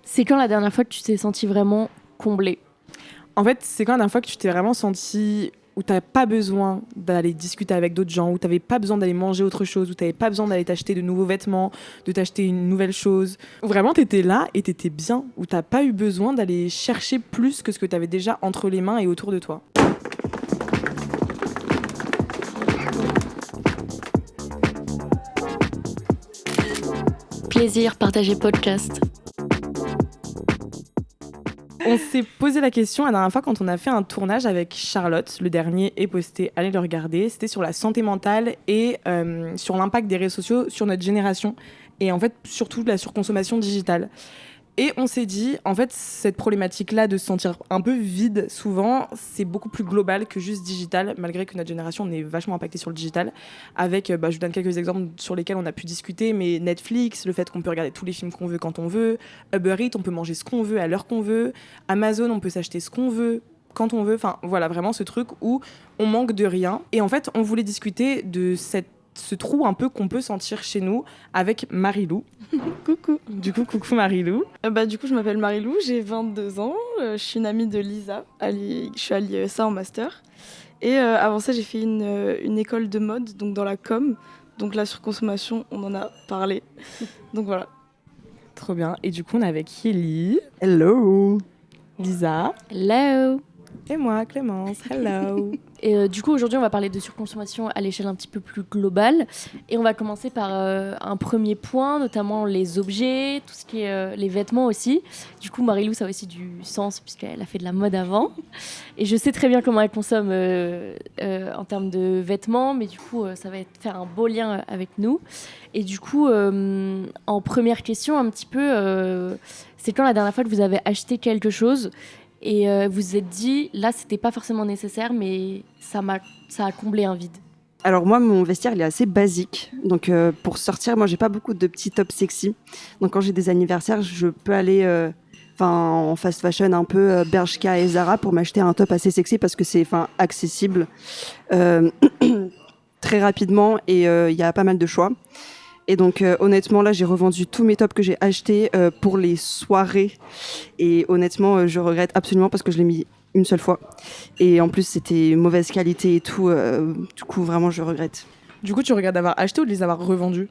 C'est quand la dernière fois que tu t'es sentie vraiment comblée? En fait, c'est quand la dernière fois que tu t'es vraiment senti où tu n'avais pas besoin d'aller discuter avec d'autres gens, où tu n'avais pas besoin d'aller manger autre chose, où tu n'avais pas besoin d'aller t'acheter de nouveaux vêtements, de t'acheter une nouvelle chose. Où vraiment, tu étais là et tu étais bien, où tu n'as pas eu besoin d'aller chercher plus que ce que tu avais déjà entre les mains et autour de toi. Plaisir, partager podcast. On s'est posé la question la dernière fois quand on a fait un tournage avec Charlotte. Le dernier est posté, allez le regarder. C'était sur la santé mentale et sur l'impact des réseaux sociaux sur notre génération. Et en fait, surtout de la surconsommation digitale. Et on s'est dit, en fait, cette problématique-là de se sentir un peu vide, souvent, c'est beaucoup plus global que juste digital, malgré que notre génération, on est vachement impacté sur le digital. Avec, je vous donne quelques exemples sur lesquels on a pu discuter, mais Netflix, le fait qu'on peut regarder tous les films qu'on veut quand on veut, Uber Eats, on peut manger ce qu'on veut à l'heure qu'on veut, Amazon, on peut s'acheter ce qu'on veut quand on veut. Enfin, voilà, vraiment ce truc où on manque de rien. Et en fait, on voulait discuter de ce trou un peu qu'on peut sentir chez nous avec Marilou. Coucou. Du coup, coucou Marilou. Du coup, je m'appelle Marilou, j'ai 22 ans, je suis une amie de Lisa, je suis à l'IESA en master. Et avant ça, j'ai fait une école de mode, donc dans la com. Donc la surconsommation, on en a parlé. Donc voilà. Trop bien. Et du coup, on est avec Yeli. Hello. Lisa. Hello. Et moi, Clémence. Hello. Et du coup, aujourd'hui, on va parler de surconsommation à l'échelle un petit peu plus globale. Et on va commencer par un premier point, notamment les objets, tout ce qui est les vêtements aussi. Du coup, Marilou, ça a aussi du sens puisqu'elle a fait de la mode avant. Et je sais très bien comment elle consomme en termes de vêtements, mais du coup, ça va faire un beau lien avec nous. Et du coup, en première question, un petit peu, c'est quand la dernière fois que vous avez acheté quelque chose et vous vous êtes dit, là, c'était pas forcément nécessaire, mais ça a comblé un vide? Alors moi, mon vestiaire, il est assez basique. Donc pour sortir, moi, j'ai pas beaucoup de petits tops sexy. Donc quand j'ai des anniversaires, je peux aller en fast fashion un peu Bershka et Zara pour m'acheter un top assez sexy parce que c'est accessible très rapidement et il y a pas mal de choix. Et donc honnêtement là j'ai revendu tous mes tops que j'ai achetés pour les soirées et honnêtement je regrette absolument parce que je l'ai mis une seule fois et en plus c'était mauvaise qualité et tout, du coup vraiment je regrette. Du coup, tu regardes d'avoir acheté ou de les avoir revendus?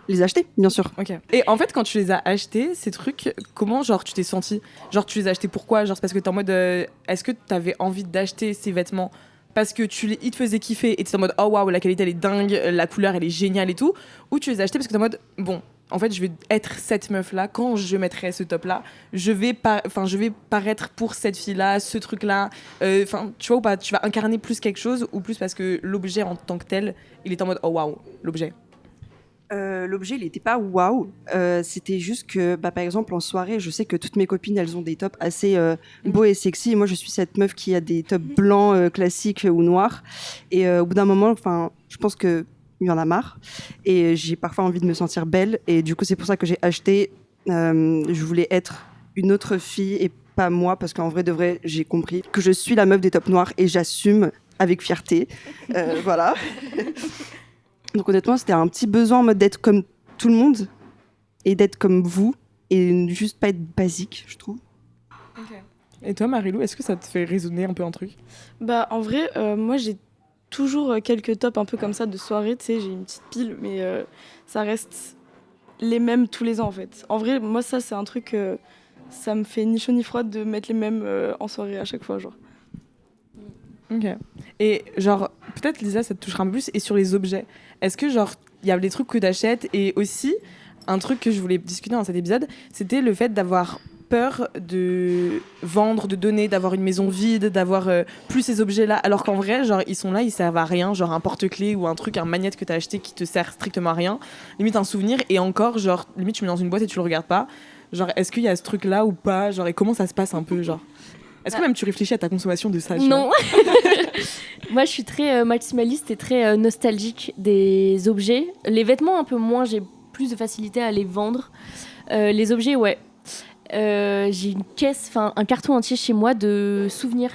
Les acheter bien sûr. Ok. Et en fait, quand tu les as achetés, ces trucs, comment genre tu t'es sentie? Genre tu les as achetés pourquoi? Genre c'est parce que t'es en mode est-ce que t'avais envie d'acheter ces vêtements parce que ils te faisaient kiffer et t'es en mode oh waouh la qualité elle est dingue, la couleur elle est géniale et tout, ou tu les as achetés parce que t'es en mode bon en fait je vais être cette meuf là quand je mettrai ce top là je vais paraître pour cette fille là, ce truc là, tu vois ou pas, tu vas incarner plus quelque chose ou plus parce que l'objet en tant que tel il est en mode oh waouh l'objet. L'objet, il n'était pas waouh. C'était juste que, par exemple, en soirée, je sais que toutes mes copines, elles ont des tops assez beaux et sexy. Et moi, je suis cette meuf qui a des tops blancs, classiques ou noirs. Et au bout d'un moment, je pense qu'il y en a marre. Et j'ai parfois envie de me sentir belle. Et du coup, c'est pour ça que j'ai acheté. Je voulais être une autre fille et pas moi. Parce qu'en vrai de vrai, j'ai compris que je suis la meuf des tops noirs et j'assume avec fierté. Voilà. Donc honnêtement, c'était un petit besoin en mode d'être comme tout le monde et d'être comme vous et juste pas être basique, je trouve. Okay. Et toi, Marilou, est-ce que ça te fait résonner un peu un truc? En vrai, moi j'ai toujours quelques tops un peu comme ça de soirée, tu sais, j'ai une petite pile, mais ça reste les mêmes tous les ans en fait. En vrai, moi ça c'est un truc, ça me fait ni chaud ni froid de mettre les mêmes en soirée à chaque fois, genre. Ok. Et genre, peut-être Lisa, ça te touchera un peu plus. Et sur les objets, est-ce que genre, il y a des trucs que t'achètes? Et aussi, un truc que je voulais discuter dans cet épisode, c'était le fait d'avoir peur de vendre, de donner, d'avoir une maison vide, d'avoir plus ces objets-là. Alors qu'en vrai, genre, ils sont là, ils servent à rien. Genre un porte-clés ou un truc, un magnète que t'as acheté qui te sert strictement à rien. Limite un souvenir. Et encore, genre, limite tu mets dans une boîte et tu le regardes pas. Genre, est-ce qu'il y a ce truc-là ou pas? Genre, et comment ça se passe un peu, genre? Est-ce que même tu réfléchis à ta consommation de ça? Non. Moi, je suis très maximaliste et très nostalgique des objets. Les vêtements, un peu moins, j'ai plus de facilité à les vendre. Les objets, ouais. J'ai une caisse, un carton entier chez moi de souvenirs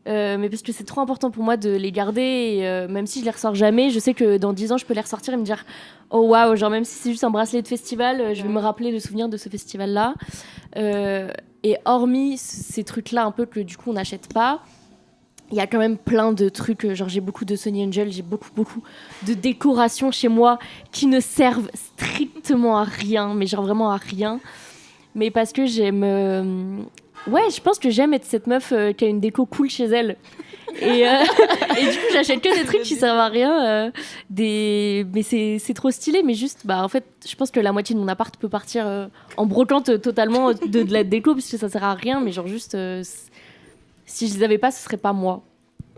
mais parce que c'est trop important pour moi de les garder. Et, même si je les ressors jamais, je sais que dans 10 ans, je peux les ressortir et me dire oh waouh, genre même si c'est juste un bracelet de festival, je vais me rappeler le souvenir de ce festival-là. Et hormis ces trucs-là, un peu que du coup on n'achète pas, il y a quand même plein de trucs. Genre j'ai beaucoup de Sony Angel, j'ai beaucoup de décorations chez moi qui ne servent strictement à rien, mais genre vraiment à rien. Mais parce que j'aime. Ouais, je pense que j'aime être cette meuf qui a une déco cool chez elle. Et du coup, j'achète que des trucs qui servent à rien. Mais c'est trop stylé. Mais juste, en fait, je pense que la moitié de mon appart peut partir en brocante totalement de la déco, parce que ça sert à rien. Mais genre, juste, si je les avais pas, ce serait pas moi.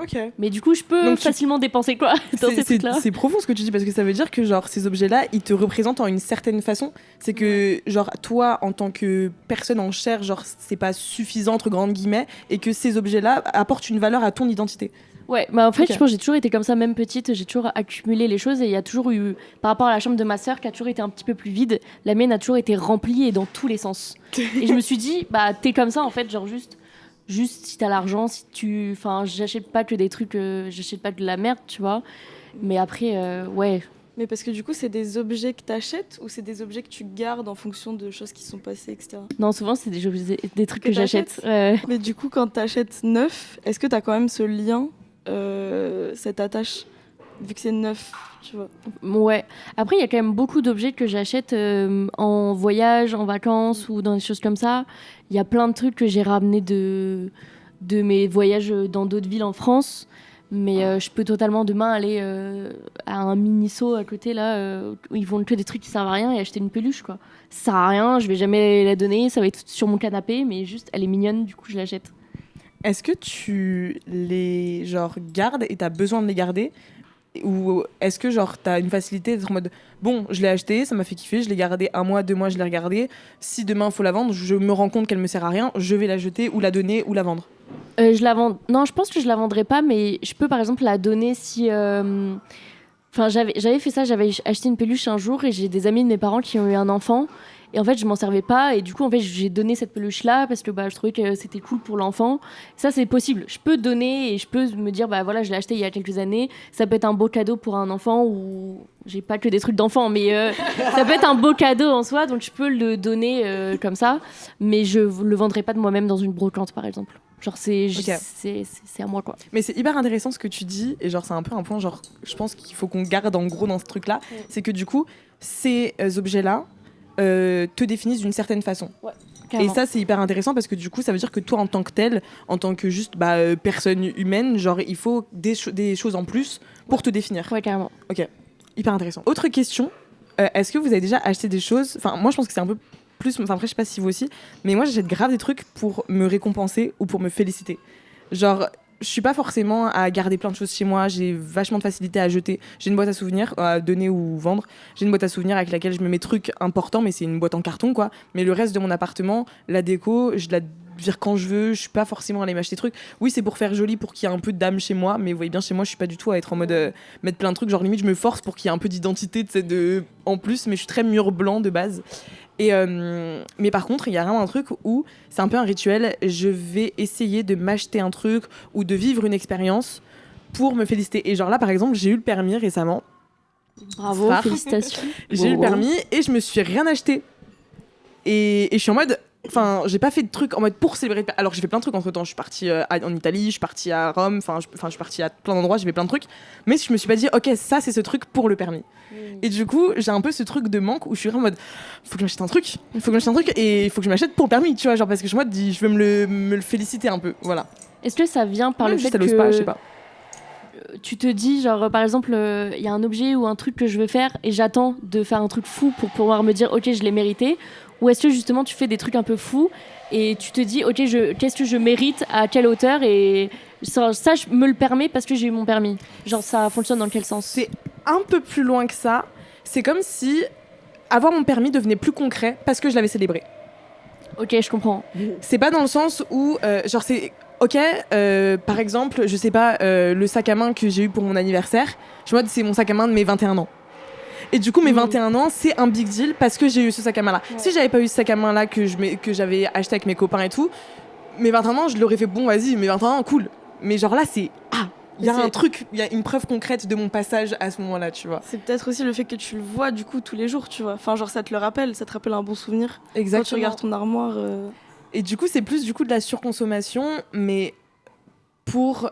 Ok. Mais du coup, je peux facilement dépenser quoi dans ces trucs-là. C'est profond ce que tu dis, parce que ça veut dire que genre ces objets-là, ils te représentent en une certaine façon. C'est que genre toi, en tant que personne en chair, genre c'est pas suffisant entre grandes guillemets, et que ces objets-là apportent une valeur à ton identité. Ouais, en fait, je pense que j'ai toujours été comme ça, même petite, j'ai toujours accumulé les choses, et il y a toujours eu, par rapport à la chambre de ma sœur, qui a toujours été un petit peu plus vide, la mienne a toujours été remplie et dans tous les sens. Et je me suis dit, t'es comme ça en fait, genre juste si t'as l'argent, si tu... Enfin, j'achète pas que des trucs... j'achète pas que de la merde, tu vois. Mais après, ouais. Mais parce que du coup, c'est des objets que t'achètes ou c'est des objets que tu gardes en fonction de choses qui sont passées, etc. Non, souvent, c'est des trucs que j'achète. Mais du coup, quand t'achètes neuf, est-ce que t'as quand même ce lien, cette attache, vu que c'est neuf, tu vois? Ouais. Après, il y a quand même beaucoup d'objets que j'achète en voyage, en vacances ou dans des choses comme ça. Il y a plein de trucs que j'ai ramenés de mes voyages dans d'autres villes en France. Mais je peux totalement demain aller à un Miniso à côté, là, où ils vendent que des trucs qui servent à rien, et acheter une peluche, quoi. Ça sert à rien, je vais jamais la donner, ça va être sur mon canapé, mais juste, elle est mignonne, du coup, je l'achète. Est-ce que tu les gardes et t'as besoin de les garder? Ou est-ce que t'as une facilité d'être en mode bon, je l'ai acheté, ça m'a fait kiffer, je l'ai gardé 1 mois, 2 mois, je l'ai regardé, si demain il faut la vendre, je me rends compte qu'elle me sert à rien, je vais la jeter ou la donner ou la vendre? Je la vends. Non, je pense que je la vendrai pas, mais je peux par exemple la donner si. Enfin, j'avais fait ça, j'avais acheté une peluche un jour et j'ai des amis de mes parents qui ont eu un enfant. Et en fait, je m'en servais pas. Et du coup, en fait, j'ai donné cette peluche-là parce que je trouvais que c'était cool pour l'enfant. Ça, c'est possible. Je peux donner et je peux me dire, voilà, je l'ai acheté il y a quelques années. Ça peut être un beau cadeau pour un enfant, ou j'ai pas que des trucs d'enfant, mais ça peut être un beau cadeau en soi. Donc, je peux le donner comme ça. Mais je le vendrai pas de moi-même dans une brocante, par exemple. Genre, c'est à moi, quoi. Mais c'est hyper intéressant ce que tu dis, et c'est un peu un point, je pense qu'il faut qu'on garde en gros dans ce truc-là, c'est que du coup, ces objets-là te définissent d'une certaine façon. Ouais, et ça, c'est hyper intéressant parce que du coup, ça veut dire que toi, en tant que tel, en tant que juste personne humaine, il faut des choses en plus pour te définir. Ouais, carrément. Ok, hyper intéressant. Autre question, est-ce que vous avez déjà acheté des choses, enfin, moi, je pense que c'est un peu plus, enfin après je sais pas si vous aussi, mais moi j'achète grave des trucs pour me récompenser ou pour me féliciter. Genre, je suis pas forcément à garder plein de choses chez moi, j'ai vachement de facilité à jeter. J'ai une boîte à souvenirs, à donner ou vendre. J'ai une boîte à souvenirs avec laquelle je me mets trucs importants, mais c'est une boîte en carton, quoi. Mais le reste de mon appartement, la déco, je la vire quand je veux, je suis pas forcément à aller m'acheter des trucs. Oui, c'est pour faire joli, pour qu'il y ait un peu d'âme chez moi, mais vous voyez bien, chez moi, je suis pas du tout à être en mode mettre plein de trucs. Genre, limite, je me force pour qu'il y ait un peu d'identité en plus, mais je suis très mur blanc de base. Mais par contre, il y a vraiment un truc où c'est un peu un rituel. Je vais essayer de m'acheter un truc ou de vivre une expérience pour me féliciter. Et genre là, par exemple, j'ai eu le permis récemment. Bravo, félicitations. J'ai eu le permis et je me suis rien acheté. Et je suis en mode... Enfin, j'ai pas fait de trucs en mode pour célébrer. Alors, j'ai fait plein de trucs entre temps. Je suis partie en Italie, je suis partie à Rome, je suis partie à plein d'endroits, j'ai fait plein de trucs. Mais je me suis pas dit, ok, ça c'est ce truc pour le permis. Et du coup, j'ai un peu ce truc de manque où je suis en mode, faut que je m'achète un truc, et il faut que je m'achète pour le permis, tu vois, genre parce que je veux me le féliciter un peu, voilà. Est-ce que ça vient par le fait que pas, je sais pas. Tu te dis, genre, par exemple, il y a un objet ou un truc que je veux faire et j'attends de faire un truc fou pour pouvoir me dire, ok, je l'ai mérité? Ou est-ce que justement tu fais des trucs un peu fous et tu te dis, ok, qu'est-ce que je mérite à quelle hauteur, et ça, je me le permets parce que j'ai eu mon permis? Genre, ça fonctionne dans quel sens? C'est un peu plus loin que ça. C'est comme si avoir mon permis devenait plus concret parce que je l'avais célébré. Ok, je comprends. C'est pas dans le sens où, c'est... Ok, par exemple, je sais pas, le sac à main que j'ai eu pour mon anniversaire, c'est mon sac à main de mes 21 ans. Et du coup, mes 21 ans, c'est un big deal parce que j'ai eu ce sac à main-là. Ouais. Si j'avais pas eu ce sac à main-là que j'avais acheté avec mes copains et tout, mes 21 ans, je l'aurais fait, bon, vas-y, mes 21 ans, cool. Mais genre là, c'est il y a Mais un truc, il y a une preuve concrète de mon passage à ce moment-là, tu vois. C'est peut-être aussi le fait que tu le vois du coup tous les jours, tu vois. Enfin, genre ça te te rappelle un bon souvenir. Quand tu regardes ton armoire. Et du coup, c'est plus du coup de la surconsommation, mais pour.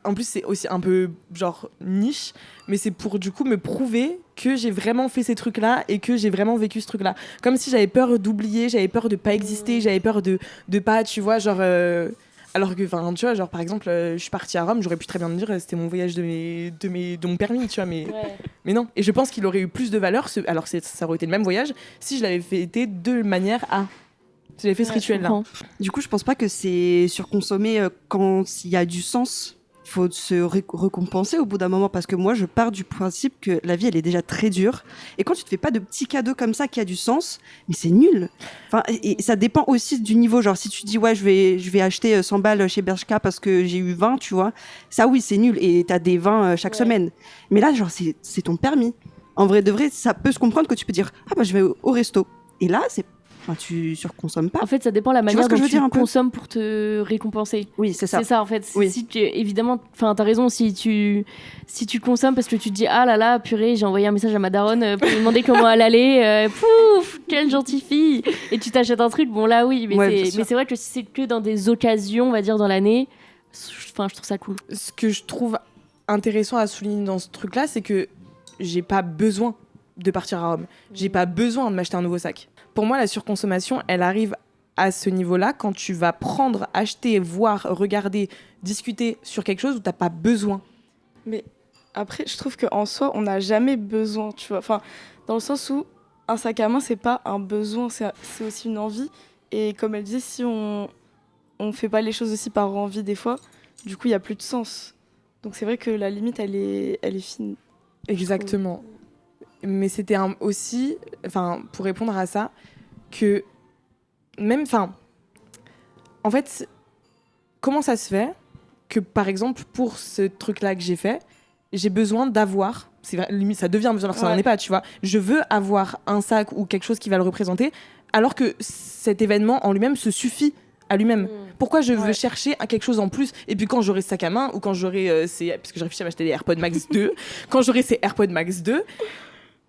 En plus, c'est aussi un peu genre niche, mais c'est pour du coup me prouver que j'ai vraiment fait ces trucs-là et que j'ai vraiment vécu ce truc-là. Comme si j'avais peur d'oublier, j'avais peur de pas exister, j'avais peur de pas, tu vois, genre. Alors que, enfin, tu vois, genre par exemple, je suis partie à Rome, j'aurais pu très bien me dire c'était mon voyage de mon permis, tu vois, mais non. Et je pense qu'il aurait eu plus de valeur, alors ça aurait été le même voyage, si je l'avais fait de manière à. Si j'avais fait ce rituel-là. Du coup, je pense pas que c'est surconsommé quand il y a du sens. Il faut se récompenser au bout d'un moment, parce que moi, je pars du principe que la vie, elle est déjà très dure. Et quand tu te fais pas de petits cadeaux comme ça qui a du sens, mais c'est nul. Enfin, et ça dépend aussi du niveau. Genre, si tu dis, ouais, je vais acheter 100 balles chez Bershka parce que j'ai eu 20, tu vois, ça, oui, c'est nul. Et t'as des 20 chaque semaine. Mais là, genre, c'est ton permis. En vrai, de vrai, ça peut se comprendre que tu peux dire, ah bah, je vais au resto. Et là, tu surconsommes pas. En fait, ça dépend de la manière dont tu consommes consommes pour te récompenser. Oui, c'est ça. C'est ça, en fait. Oui. Si évidemment, enfin, t'as raison, si tu consommes parce que tu te dis, ah là là, purée, j'ai envoyé un message à ma daronne pour lui demander comment elle allait, pouf, quelle gentille fille, et tu t'achètes un truc, bon là, oui, mais c'est vrai que si c'est que dans des occasions, on va dire, dans l'année, enfin, je trouve ça cool. Ce que je trouve intéressant à souligner dans ce truc-là, c'est que j'ai pas besoin de partir à Rome. J'ai pas besoin de m'acheter un nouveau sac. Pour moi, la surconsommation, elle arrive à ce niveau-là quand tu vas prendre, acheter, voir, regarder, discuter sur quelque chose où t'as pas besoin. Mais après, je trouve qu'en soi, on n'a jamais besoin, tu vois. Enfin, dans le sens où un sac à main, c'est pas un besoin, c'est aussi une envie. Et comme elle disait, si on fait pas les choses aussi par envie des fois, du coup, il y a plus de sens. Donc c'est vrai que la limite, elle est fine. Exactement. Mais c'était aussi, enfin, pour répondre à ça, que même, enfin, en fait, comment ça se fait que, par exemple, pour ce truc-là que j'ai fait, j'ai besoin d'avoir, c'est vrai, limite, ça devient besoin, alors que ça n'en est pas, tu vois, je veux avoir un sac ou quelque chose qui va le représenter, alors que cet événement en lui-même se suffit à lui-même. Pourquoi je veux chercher quelque chose en plus? Et puis quand j'aurai ce sac à main, ou quand j'aurai parce que je réfléchis à m'acheter des AirPods Max 2, quand j'aurai ces AirPods Max 2,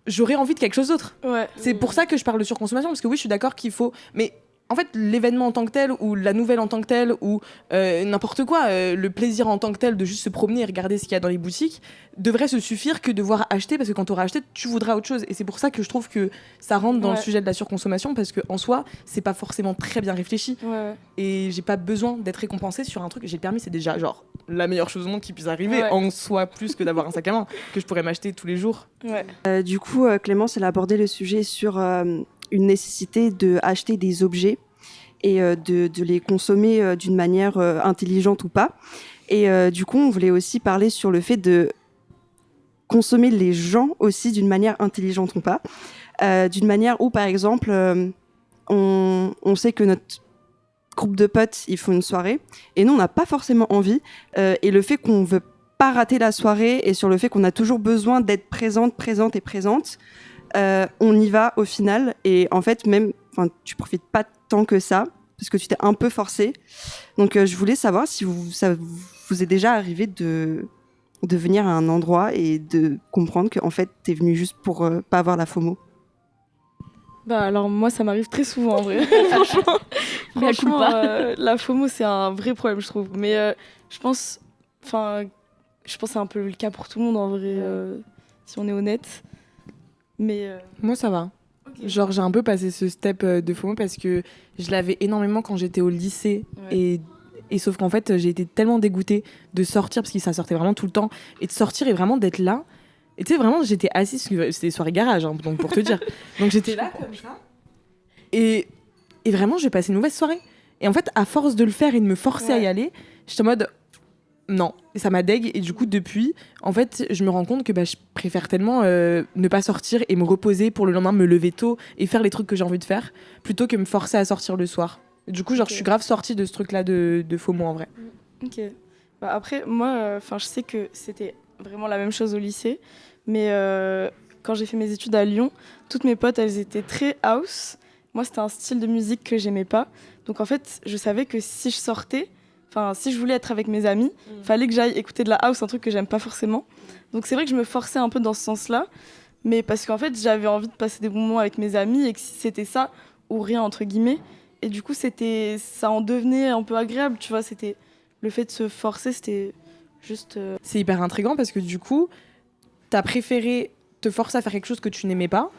j'aurais envie de quelque chose d'autre. C'est pour ça que je parle de surconsommation, parce que oui, je suis d'accord qu'il faut... Mais en fait, l'événement en tant que tel, ou la nouvelle en tant que telle, ou n'importe quoi, le plaisir en tant que tel de juste se promener et regarder ce qu'il y a dans les boutiques, devrait se suffire que de devoir acheter, parce que quand tu auras acheté, tu voudras autre chose. Et c'est pour ça que je trouve que ça rentre dans le sujet de la surconsommation, parce qu'en soi, c'est pas forcément très bien réfléchi. Et j'ai pas besoin d'être récompensée sur un truc. J'ai le permis, c'est déjà genre la meilleure chose au monde qui puisse arriver, en soi, plus que d'avoir un sac à main, que je pourrais m'acheter tous les jours. Du coup, Clémence, elle a abordé le sujet sur une nécessité d'acheter des objets et de les consommer d'une manière intelligente ou pas. Et du coup, on voulait aussi parler sur le fait de consommer les gens aussi d'une manière intelligente ou pas. D'une manière où, par exemple, on sait que notre groupe de potes, ils font une soirée, et nous, on n'a pas forcément envie. Et le fait qu'on veut pas rater la soirée, et sur le fait qu'on a toujours besoin d'être présente, on y va au final. Et en fait, même, tu profites pas tant que ça, parce que tu t'es un peu forcé. Donc, je voulais savoir si ça vous est déjà arrivé de venir à un endroit et de comprendre qu'en fait, t'es venu juste pour pas avoir la FOMO. Bah alors moi ça m'arrive très souvent en vrai. Franchement la FOMO c'est un vrai problème je trouve. Mais je pense que c'est un peu le cas pour tout le monde en vrai, si on est honnête. Mais moi ça va. Okay. Genre j'ai un peu passé ce step de FOMO parce que je l'avais énormément quand j'étais au lycée et sauf qu'en fait j'ai été tellement dégoûtée de sortir parce que ça sortait vraiment tout le temps et de sortir et vraiment d'être là. Et tu sais, vraiment, j'étais assise, c'était des soirées garage, hein, donc pour te dire. Donc j'étais là, comme ça. Et vraiment, j'ai passé une mauvaise soirée. Et en fait, à force de le faire et de me forcer à y aller, j'étais en mode, non. Et ça m'a dégue. Et du coup, depuis, en fait, je me rends compte que je préfère tellement ne pas sortir et me reposer pour le lendemain, me lever tôt et faire les trucs que j'ai envie de faire, plutôt que me forcer à sortir le soir. Et du coup, genre, je suis grave sortie de ce truc-là de FOMO, en vrai. Ok. Bah, après, moi, je sais que c'était vraiment la même chose au lycée, mais quand j'ai fait mes études à Lyon, toutes mes potes elles étaient très house. Moi c'était un style de musique que j'aimais pas, donc en fait je savais que si je sortais, Enfin, si je voulais être avec mes amis, fallait que j'aille écouter de la house, un truc que j'aime pas forcément. Donc c'est vrai que je me forçais un peu dans ce sens-là, mais parce qu'en fait j'avais envie de passer des bons moments avec mes amis et que c'était ça ou rien entre guillemets. Et du coup ça en devenait un peu agréable, tu vois. C'était le fait de se forcer, c'était juste. C'est hyper intriguant parce que du coup, t'as préféré te forcer à faire quelque chose que tu n'aimais pas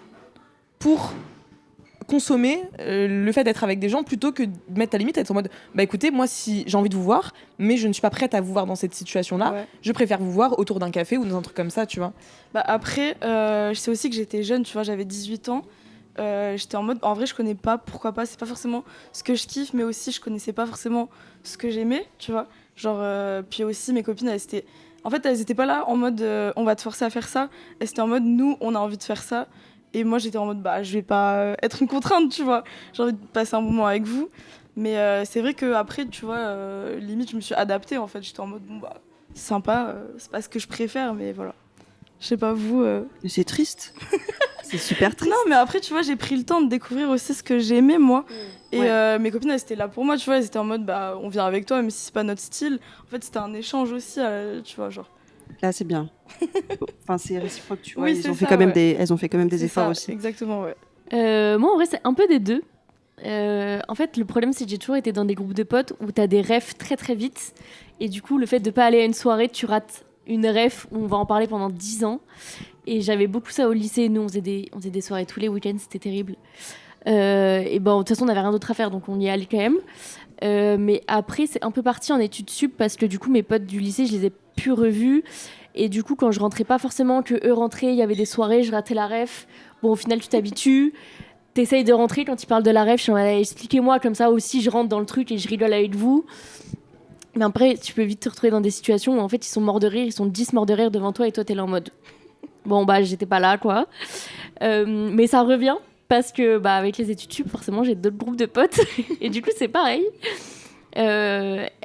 pour consommer le fait d'être avec des gens plutôt que de mettre ta limite, être en mode bah écoutez, moi si j'ai envie de vous voir mais je ne suis pas prête à vous voir dans cette situation là, je préfère vous voir autour d'un café ou dans un truc comme ça, tu vois. Bah après je sais aussi que j'étais jeune, tu vois, j'avais 18 ans, j'étais en mode en vrai je connais pas, pourquoi pas, c'est pas forcément ce que je kiffe mais aussi je connaissais pas forcément ce que j'aimais, tu vois, genre puis aussi mes copines elles étaient pas là en mode on va te forcer à faire ça, elles étaient en mode nous on a envie de faire ça. Et moi, j'étais en mode, bah, je vais pas être une contrainte, tu vois. J'ai envie de passer un moment avec vous. Mais c'est vrai qu'après, tu vois, limite, je me suis adaptée, en fait. J'étais en mode, bon, bah, c'est sympa, c'est pas ce que je préfère, mais voilà. Je sais pas, vous... C'est triste. C'est super triste. Non, mais après, tu vois, j'ai pris le temps de découvrir aussi ce que j'aimais, moi. Et mes copines, elles étaient là pour moi, tu vois. Elles étaient en mode, bah, on vient avec toi, même si c'est pas notre style. En fait, c'était un échange aussi, tu vois, genre. Là, c'est bien. Enfin, c'est réciproque, tu vois. Oui, elles ont fait quand même des efforts aussi. Exactement, ouais. Moi, en vrai, c'est un peu des deux. En fait, le problème, c'est que j'ai toujours été dans des groupes de potes où t'as des refs très très vite. Et du coup, le fait de pas aller à une soirée, tu rates une ref où on va en parler pendant 10 ans. Et j'avais beaucoup ça au lycée. Nous, on faisait des soirées tous les week-ends, c'était terrible. Et bon, de toute façon, on n'avait rien d'autre à faire, donc on y allait quand même. Mais après, c'est un peu parti en études sup parce que du coup, mes potes du lycée, je les ai plus revus. Et du coup, quand je rentrais pas forcément, que eux rentraient, il y avait des soirées, je ratais la ref. Bon, au final, tu t'habitues. T'essayes de rentrer quand ils parlent de la ref. Je suis en mode, expliquez-moi, comme ça aussi, je rentre dans le truc et je rigole avec vous. Mais après, tu peux vite te retrouver dans des situations où en fait, ils sont morts de rire, ils sont 10 morts de rire devant toi et toi, t'es là en mode, bon, bah, j'étais pas là, quoi. Mais ça revient parce que, bah, avec les études sup, forcément, j'ai d'autres groupes de potes. Et du coup, c'est pareil.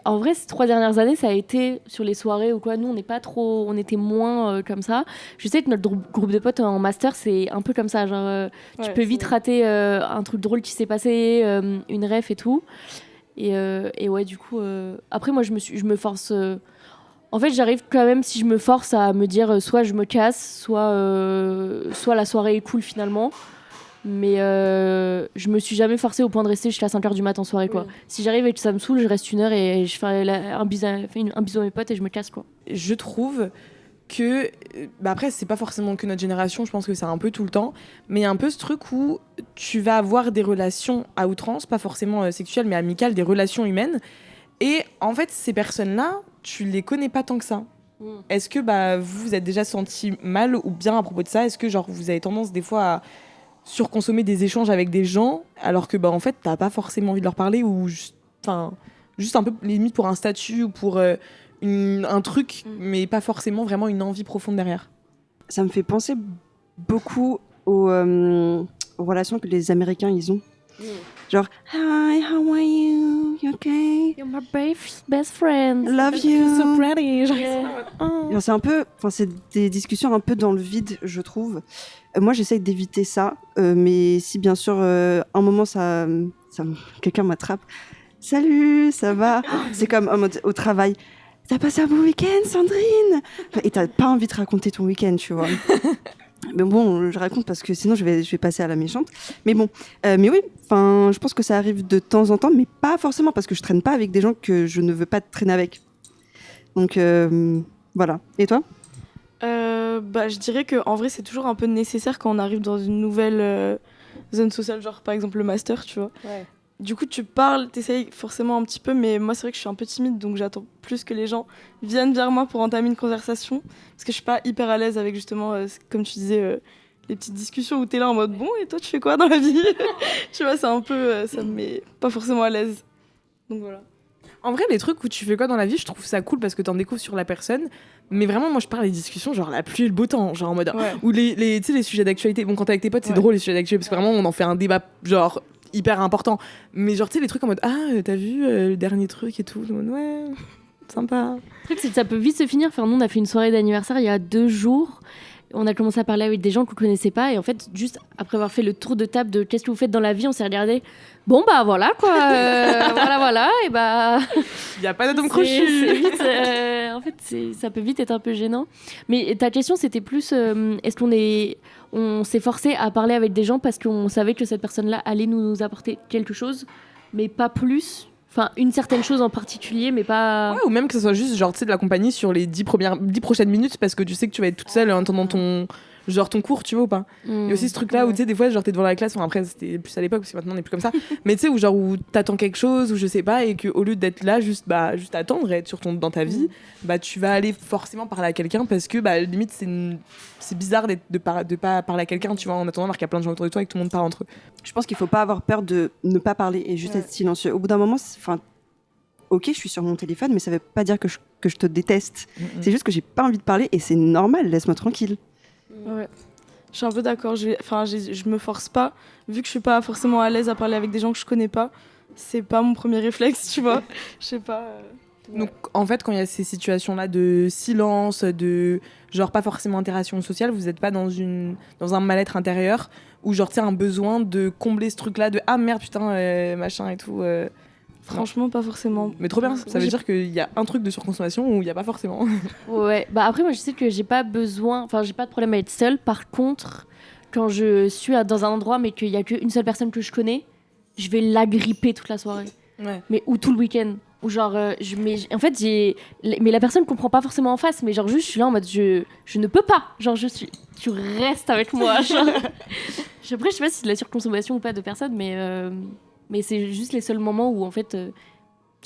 En vrai, ces 3 dernières années, ça a été sur les soirées ou quoi. Nous, on était moins comme ça. Je sais que notre groupe de potes en master, c'est un peu comme ça. Genre, tu peux vite rater un truc drôle qui s'est passé, une ref et tout. Et ouais, du coup, après, moi, je me force. En fait, j'arrive quand même, si je me force à me dire soit je me casse, soit la soirée est cool finalement. Mais je me suis jamais forcée au point de rester jusqu'à 5h du matin en soirée, quoi. Si j'arrive et que ça me saoule, je reste 1 heure et je fais un bisou à mes potes et je me casse, quoi. Je trouve que bah après c'est pas forcément que notre génération, je pense que c'est un peu tout le temps, mais il y a un peu ce truc où tu vas avoir des relations à outrance, pas forcément sexuelles mais amicales, des relations humaines, et en fait ces personnes-là, tu les connais pas tant que ça. Est-ce que bah vous vous êtes déjà senti mal ou bien à propos de ça? Est-ce que genre vous avez tendance des fois à surconsommer des échanges avec des gens alors que bah en fait t'as pas forcément envie de leur parler, ou juste un peu limite pour un statut ou pour un truc, mais pas forcément vraiment une envie profonde derrière? Ça me fait penser beaucoup aux relations que les Américains ils ont. Genre, hi, how are you? You okay? You're my best friend. Love you. So pretty. Genre, c'est des discussions un peu dans le vide, je trouve. Moi, j'essaye d'éviter ça, mais si bien sûr, un moment, quelqu'un m'attrape. Salut, ça va? C'est comme en mode, au travail. T'as passé un bon week-end, Sandrine? Et t'as pas envie de raconter ton week-end, tu vois. Mais bon, je raconte parce que sinon je vais passer à la méchante. Mais bon, mais oui, je pense que ça arrive de temps en temps, mais pas forcément parce que je traîne pas avec des gens que je ne veux pas traîner avec. Donc voilà. Et toi? Je dirais qu'en vrai, c'est toujours un peu nécessaire quand on arrive dans une nouvelle zone sociale, genre par exemple le master, tu vois. Ouais. Du coup, tu parles, t'essayes forcément un petit peu, mais moi, c'est vrai que je suis un peu timide, donc j'attends plus que les gens viennent vers moi pour entamer une conversation, parce que je suis pas hyper à l'aise avec justement, comme tu disais, les petites discussions où t'es là en mode, bon, et toi, tu fais quoi dans la vie? Tu vois, c'est un peu, ça me met pas forcément à l'aise. Donc voilà. En vrai, les trucs où tu fais quoi dans la vie, je trouve ça cool parce que t'en découvres sur la personne. Mais vraiment, moi, je parle des discussions genre la pluie et le beau temps, genre en mode ou tu sais, les sujets d'actualité. Bon, quand t'es avec tes potes, c'est drôle les sujets d'actualité parce que vraiment, on en fait un débat genre hyper important. Mais genre, tu sais, les trucs en mode t'as vu le dernier truc et tout, ouais, sympa. Le truc, c'est que ça peut vite se finir. Enfin, nous, on a fait une soirée d'anniversaire il y a 2 jours. On a commencé à parler avec des gens qu'on connaissait pas, et en fait, juste après avoir fait le tour de table de qu'est-ce que vous faites dans la vie, on s'est regardé. Bon bah voilà quoi, voilà, et bah Il y a pas d'atome C'est crochu. vite, en fait, ça peut vite être un peu gênant. Mais ta question, c'était plus est-ce on s'est forcé à parler avec des gens parce qu'on savait que cette personne-là allait nous apporter quelque chose, mais pas plus. Enfin, une certaine chose en particulier, mais pas. Ouais, ou même que ce soit juste genre, tu sais, de la compagnie sur les 10 prochaines minutes parce que tu sais que tu vas être toute seule en attendant ton cours, tu vois ou pas. Il y a aussi ce truc là où tu sais des fois genre t'es devant la classe, enfin, après c'était plus à l'époque parce que maintenant on n'est plus comme ça, mais tu sais où t'attends quelque chose ou je sais pas et que au lieu d'être là juste attendre et être dans ta vie, tu vas aller forcément parler à quelqu'un parce que limite c'est bizarre de pas parler à quelqu'un, tu vois, en attendant alors qu'il y a plein de gens autour de toi et que tout le monde parle entre eux. Je pense qu'il faut pas avoir peur de ne pas parler et juste être silencieux. Au bout d'un moment, ok, je suis sur mon téléphone, mais ça veut pas dire que je te déteste. C'est juste que j'ai pas envie de parler et c'est normal, laisse-moi tranquille. Ouais. Je suis un peu d'accord. Je me force pas. Vu que je suis pas forcément à l'aise à parler avec des gens que je connais pas, c'est pas mon premier réflexe, tu vois. Je sais pas. Donc en fait, quand il y a ces situations-là de silence, de genre pas forcément interaction sociale, vous n'êtes pas dans un mal-être intérieur ou genre tu sais un besoin de combler ce truc-là de ah merde putain machin et tout. Franchement, pas forcément. Mais trop bien, ça veut dire qu'il y a un truc de surconsommation où il n'y a pas forcément. Ouais, après moi je sais que j'ai pas besoin, enfin j'ai pas de problème à être seule. Par contre, quand je suis dans un endroit mais qu'il y a qu'une seule personne que je connais, je vais l'agripper toute la soirée. Ouais. Mais ou tout le week-end. Ou genre, en fait mais la personne comprend pas forcément en face, mais genre juste je suis là en mode je ne peux pas. Genre tu restes avec moi. Genre. Après je sais pas si c'est de la surconsommation ou pas de personnes, mais c'est juste les seuls moments où en fait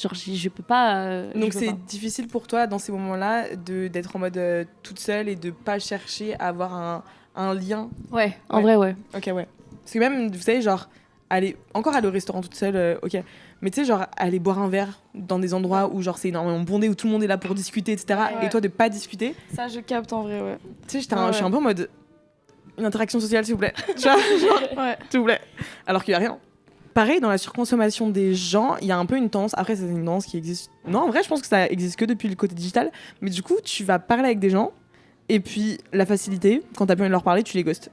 genre je peux pas. Donc c'est difficile pour toi dans ces moments-là d'être en mode toute seule et de pas chercher à avoir un lien. Ouais, en vrai ouais. Ok ouais. Parce que même vous savez genre aller au restaurant toute seule, ok. Mais tu sais genre aller boire un verre dans des endroits où genre c'est énormément bondé où tout le monde est là pour discuter etc. Ouais. Et toi de pas discuter. Ça je capte en vrai ouais. Tu sais je suis un peu en mode une interaction sociale s'il vous plaît. Tu vois genre, s'il vous plaît. Alors qu'il y a rien. Pareil, dans la surconsommation des gens, il y a un peu une tendance. Après, c'est une tendance qui existe. Non, en vrai, je pense que ça existe que depuis le côté digital. Mais du coup, tu vas parler avec des gens. Et puis, la facilité, quand t'as plus envie de leur parler, tu les ghostes.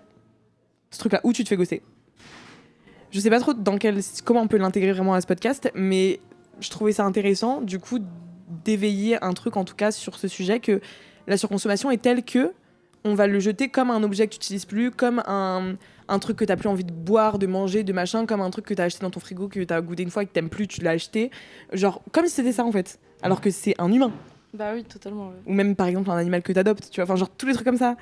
Ce truc-là, où tu te fais ghoster. Je sais pas trop comment on peut l'intégrer vraiment à ce podcast. Mais je trouvais ça intéressant, du coup, d'éveiller un truc, en tout cas, sur ce sujet, que la surconsommation est telle que on va le jeter comme un objet que tu n'utilises plus, comme un truc que tu n'as plus envie de boire, de manger, de machin, comme un truc que tu as acheté dans ton frigo, que tu as goûté une fois et que tu n'aimes plus, tu l'as acheté. Genre, comme si c'était ça en fait. Alors que c'est un humain. Bah oui, totalement. Ouais. Ou même par exemple un animal que tu adoptes, tu vois. Enfin, genre tous les trucs comme ça.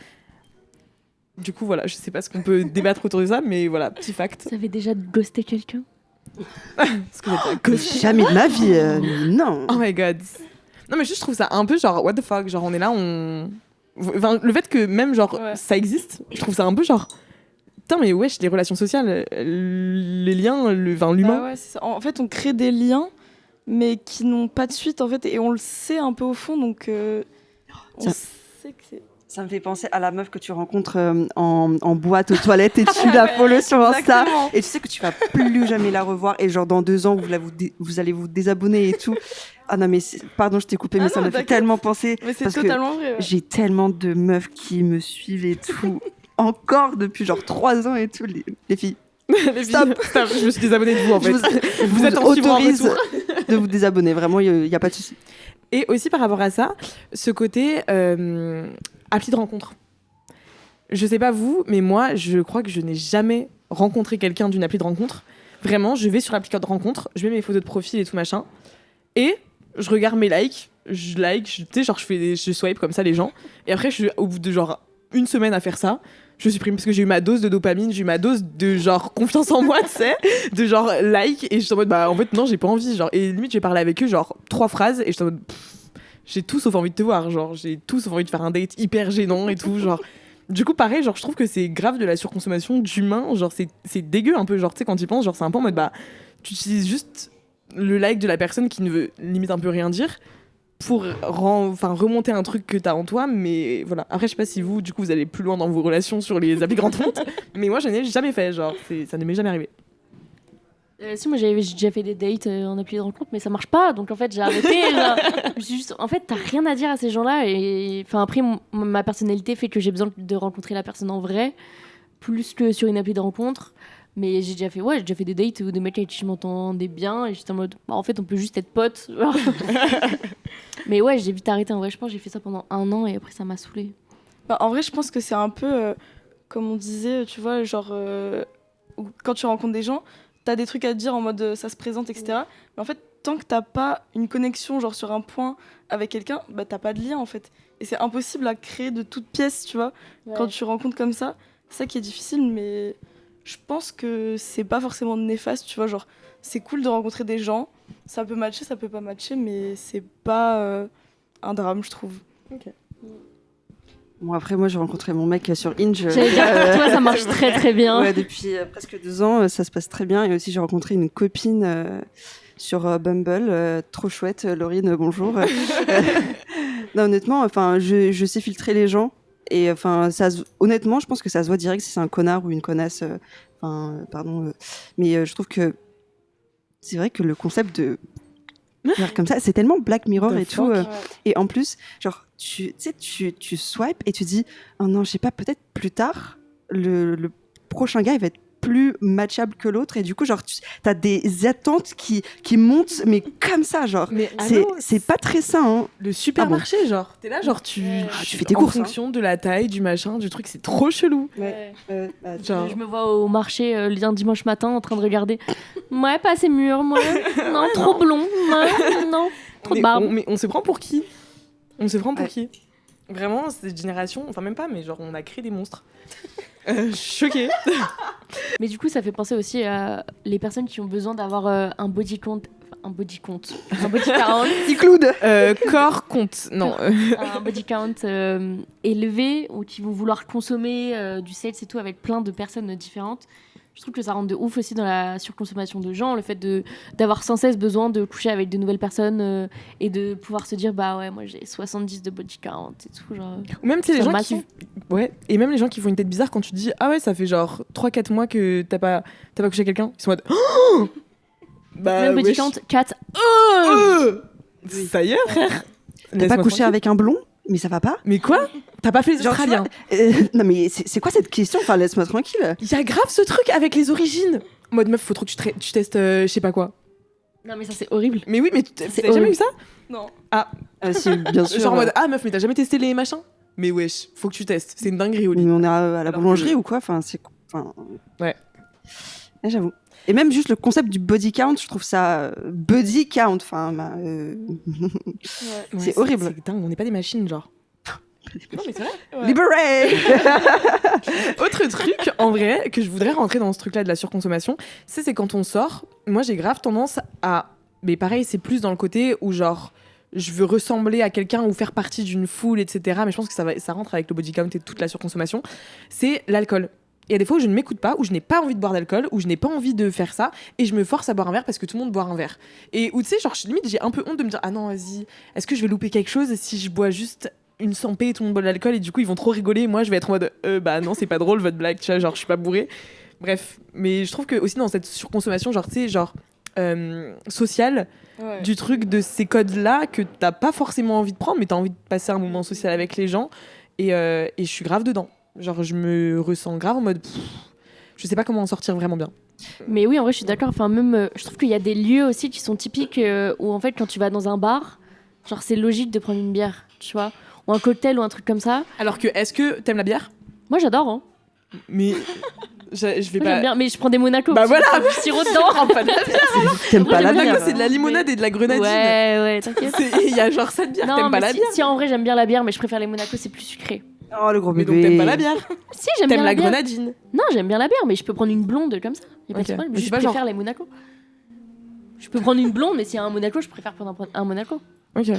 Du coup, voilà, je sais pas ce qu'on peut débattre autour de ça, mais voilà, petit fact. Vous avez déjà ghosté quelqu'un? Parce que j'ai ghosté. Jamais de ma vie, non. Oh my god. Non, mais juste, je trouve ça un peu genre, what the fuck. Genre, on est là, Enfin, le fait que même genre ça existe, je trouve ça un peu genre putain mais wesh les relations sociales, les liens, l'humain. Bah ouais, c'est ça. En fait on crée des liens mais qui n'ont pas de suite en fait et on le sait un peu au fond donc on sait que c'est... Ça me fait penser à la meuf que tu rencontres en boîte aux toilettes et tu la follow sur Insta et tu sais que tu vas plus jamais la revoir et genre dans 2 ans vous allez vous désabonner et tout. Ah non mais pardon je t'ai coupé mais ça me fait tellement penser mais c'est parce totalement que vrai, ouais. J'ai tellement de meufs qui me suivent et tout encore depuis genre 3 ans et tout les filles. Stop. Je me suis désabonnée de vous en fait. Vous êtes en autorise de vous désabonner vraiment il y a pas de souci. Et aussi par rapport à ça, ce côté appli de rencontre. Je sais pas vous, mais moi, je crois que je n'ai jamais rencontré quelqu'un d'une appli de rencontre. Vraiment, je vais sur l'appli de rencontre, je mets mes photos de profil et tout machin, et je regarde mes likes, tu sais, genre je swipe comme ça les gens, et après, au bout de genre 1 semaine à faire ça, je supprime parce que j'ai eu ma dose de dopamine, j'ai eu ma dose de genre confiance en moi, tu sais, de genre like, et je suis en mode bah en fait non, j'ai pas envie, genre, et limite j'ai parlé avec eux genre 3 phrases, et je suis en mode j'ai tout sauf envie de te voir, genre j'ai tout sauf envie de faire un date hyper gênant et tout, genre. Du coup, pareil, genre, je trouve que c'est grave de la surconsommation d'humains. Genre, c'est dégueu un peu. Genre, tu sais, quand tu y penses, genre, c'est un peu en mode, bah, tu utilises juste le like de la personne qui ne veut limite un peu rien dire pour remonter un truc que t'as en toi. Mais voilà. Après, je sais pas si vous, du coup, vous allez plus loin dans vos relations sur les applis de rencontre. Mais moi, je n'ai jamais fait. Genre, ça ne m'est jamais arrivé. Si, moi j'ai déjà fait des dates en appli de rencontre, mais ça marche pas, donc en fait j'ai arrêté. En fait, t'as rien à dire à ces gens-là, et enfin après ma personnalité fait que j'ai besoin de rencontrer la personne en vrai, plus que sur une appli de rencontre. Mais j'ai déjà fait des dates où des mecs avec qui je m'entendais bien et j'étais en mode, bah, en fait, on peut juste être potes. Mais ouais, j'ai vite arrêté. En vrai, je pense que j'ai fait ça pendant 1 an et après, ça m'a saoulée. Bah, en vrai, je pense que c'est un peu, comme on disait, tu vois, genre, quand tu rencontres des gens, t'as des trucs à te dire en mode ça se présente, etc. Mais en fait, tant que t'as pas une connexion, genre sur un point avec quelqu'un, bah t'as pas de lien en fait. Et c'est impossible à créer de toutes pièces, tu vois, quand tu rencontres comme ça. C'est ça qui est difficile, mais je pense que c'est pas forcément néfaste, tu vois, genre, c'est cool de rencontrer des gens, ça peut matcher, ça peut pas matcher, mais c'est pas un drame, je trouve. Bon, après, moi, j'ai rencontré mon mec sur Hinge. J'allais dire, pour toi, ça marche très très bien. Ouais, depuis presque 2 ans, ça se passe très bien. Et aussi, j'ai rencontré une copine sur Bumble, trop chouette. Laurine, bonjour. Non, honnêtement, enfin, je sais filtrer les gens. Et enfin, honnêtement, je pense que ça se voit direct si c'est un connard ou une connasse. Enfin, pardon. Mais je trouve que c'est vrai que le concept de faire comme ça, c'est tellement Black Mirror et tout. Et en plus, genre, tu swipes et tu dis, oh non, je sais pas, peut-être plus tard, le prochain gars, il va être plus matchable que l'autre. Et du coup, genre, t'as des attentes qui montent, mais comme ça, genre. Mais c'est pas très sain. Hein. Le supermarché, genre. T'es là, genre, tu fais tes courses. En fonction de la taille, du machin, du truc, c'est trop chelou. Genre... Je me vois au marché un dimanche matin en train de regarder. Ouais, pas assez mûr, moi. Non, trop blond. Ouais, non, trop de barbe. Mais on se prend pour qui ? Qui ? Vraiment, cette génération, enfin même pas, mais genre, on a créé des monstres. Choquée. Mais du coup, ça fait penser aussi à les personnes qui ont besoin d'avoir un body count. Un body count. Un body count. Include. Corps compte. Non. Un body count élevé ou qui vont vouloir consommer du sexe et tout avec plein de personnes différentes. Je trouve que ça rentre de ouf aussi dans la surconsommation de gens, le fait d'avoir sans cesse besoin de coucher avec de nouvelles personnes et de pouvoir se dire bah ouais, moi j'ai 70 de body count et tout. Genre, ou même les gens qui... Ouais, et même les gens qui font une tête bizarre quand tu dis ah ouais, ça fait genre 3-4 mois que t'as pas couché avec quelqu'un, ils sont en mode oh bah, même body count 4. Ça y est, frère. T'as pas couché avec un blond? Mais ça va pas? Mais quoi? T'as pas fait les Australiens? Non mais c'est quoi cette question? Enfin laisse-moi tranquille. Il y a grave ce truc avec les origines. En mode meuf, faut trop que tu testes je sais pas quoi. Non mais ça c'est horrible. Mais oui, mais t'as jamais eu ça? Non. Ah si, bien sûr. Genre en mode ah meuf, mais t'as jamais testé les machins? Mais wesh, faut que tu testes. C'est une dinguerie au lit. Mais on est à la boulangerie ou quoi? Enfin ouais. J'avoue. Et même juste le concept du body count, je trouve ça body count. Enfin, c'est horrible. C'est dingue, on n'est pas des machines, genre. Non, mais c'est vrai. Ouais. Libéré. Autre truc, en vrai, que je voudrais rentrer dans ce truc-là de la surconsommation, c'est quand on sort, moi j'ai grave tendance à... Mais pareil, c'est plus dans le côté où genre... Je veux ressembler à quelqu'un ou faire partie d'une foule, etc. Mais je pense que ça rentre avec le body count et toute la surconsommation. C'est l'alcool. Il y a des fois où je ne m'écoute pas, où je n'ai pas envie de boire d'alcool, où je n'ai pas envie de faire ça, et je me force à boire un verre parce que tout le monde boit un verre. Et où tu sais, genre, limite, j'ai un peu honte de me dire ah non, vas-y, est-ce que je vais louper quelque chose si je bois juste une sampée et tout le monde boit de l'alcool et du coup ils vont trop rigoler et moi je vais être en mode bah non, c'est pas drôle votre blague, tu vois, genre je suis pas bourrée. Bref, mais je trouve que aussi dans cette surconsommation, genre tu sais, genre sociale, du truc de ces codes-là que t'as pas forcément envie de prendre, mais t'as envie de passer un moment social avec les gens et je suis grave dedans. Genre, je me ressens grave en mode... je sais pas comment en sortir vraiment bien. Mais oui, en vrai, je suis d'accord. Enfin, même, je trouve qu'il y a des lieux aussi qui sont typiques où, en fait, quand tu vas dans un bar, genre, c'est logique de prendre une bière, tu vois, ou un cocktail ou un truc comme ça. Alors que, est-ce que t'aimes la bière? Moi, j'adore, hein. Mais... je vais Moi, pas... bien, mais je prends des Monaco. Bah voilà, je sirop dedans. pas de la bière. T'aimes pas la bière? C'est de la limonade et de la grenadine. Ouais, t'inquiète. Il y a genre 7 bières, t'aimes pas la bière? Si, en vrai, j'aime bien la bière, mais je préfère les Monaco, c'est plus sucré. Oh, le gros bébé. Mais donc t'aimes pas la bière? Si, j'aime bien la bière. Grenadine? Non, j'aime bien la bière, mais je peux prendre une blonde comme ça. Y a pas de problème. Je préfère genre... les Monaco. Je peux prendre une blonde, mais s'il y a un Monaco, je préfère prendre un Monaco. Ok.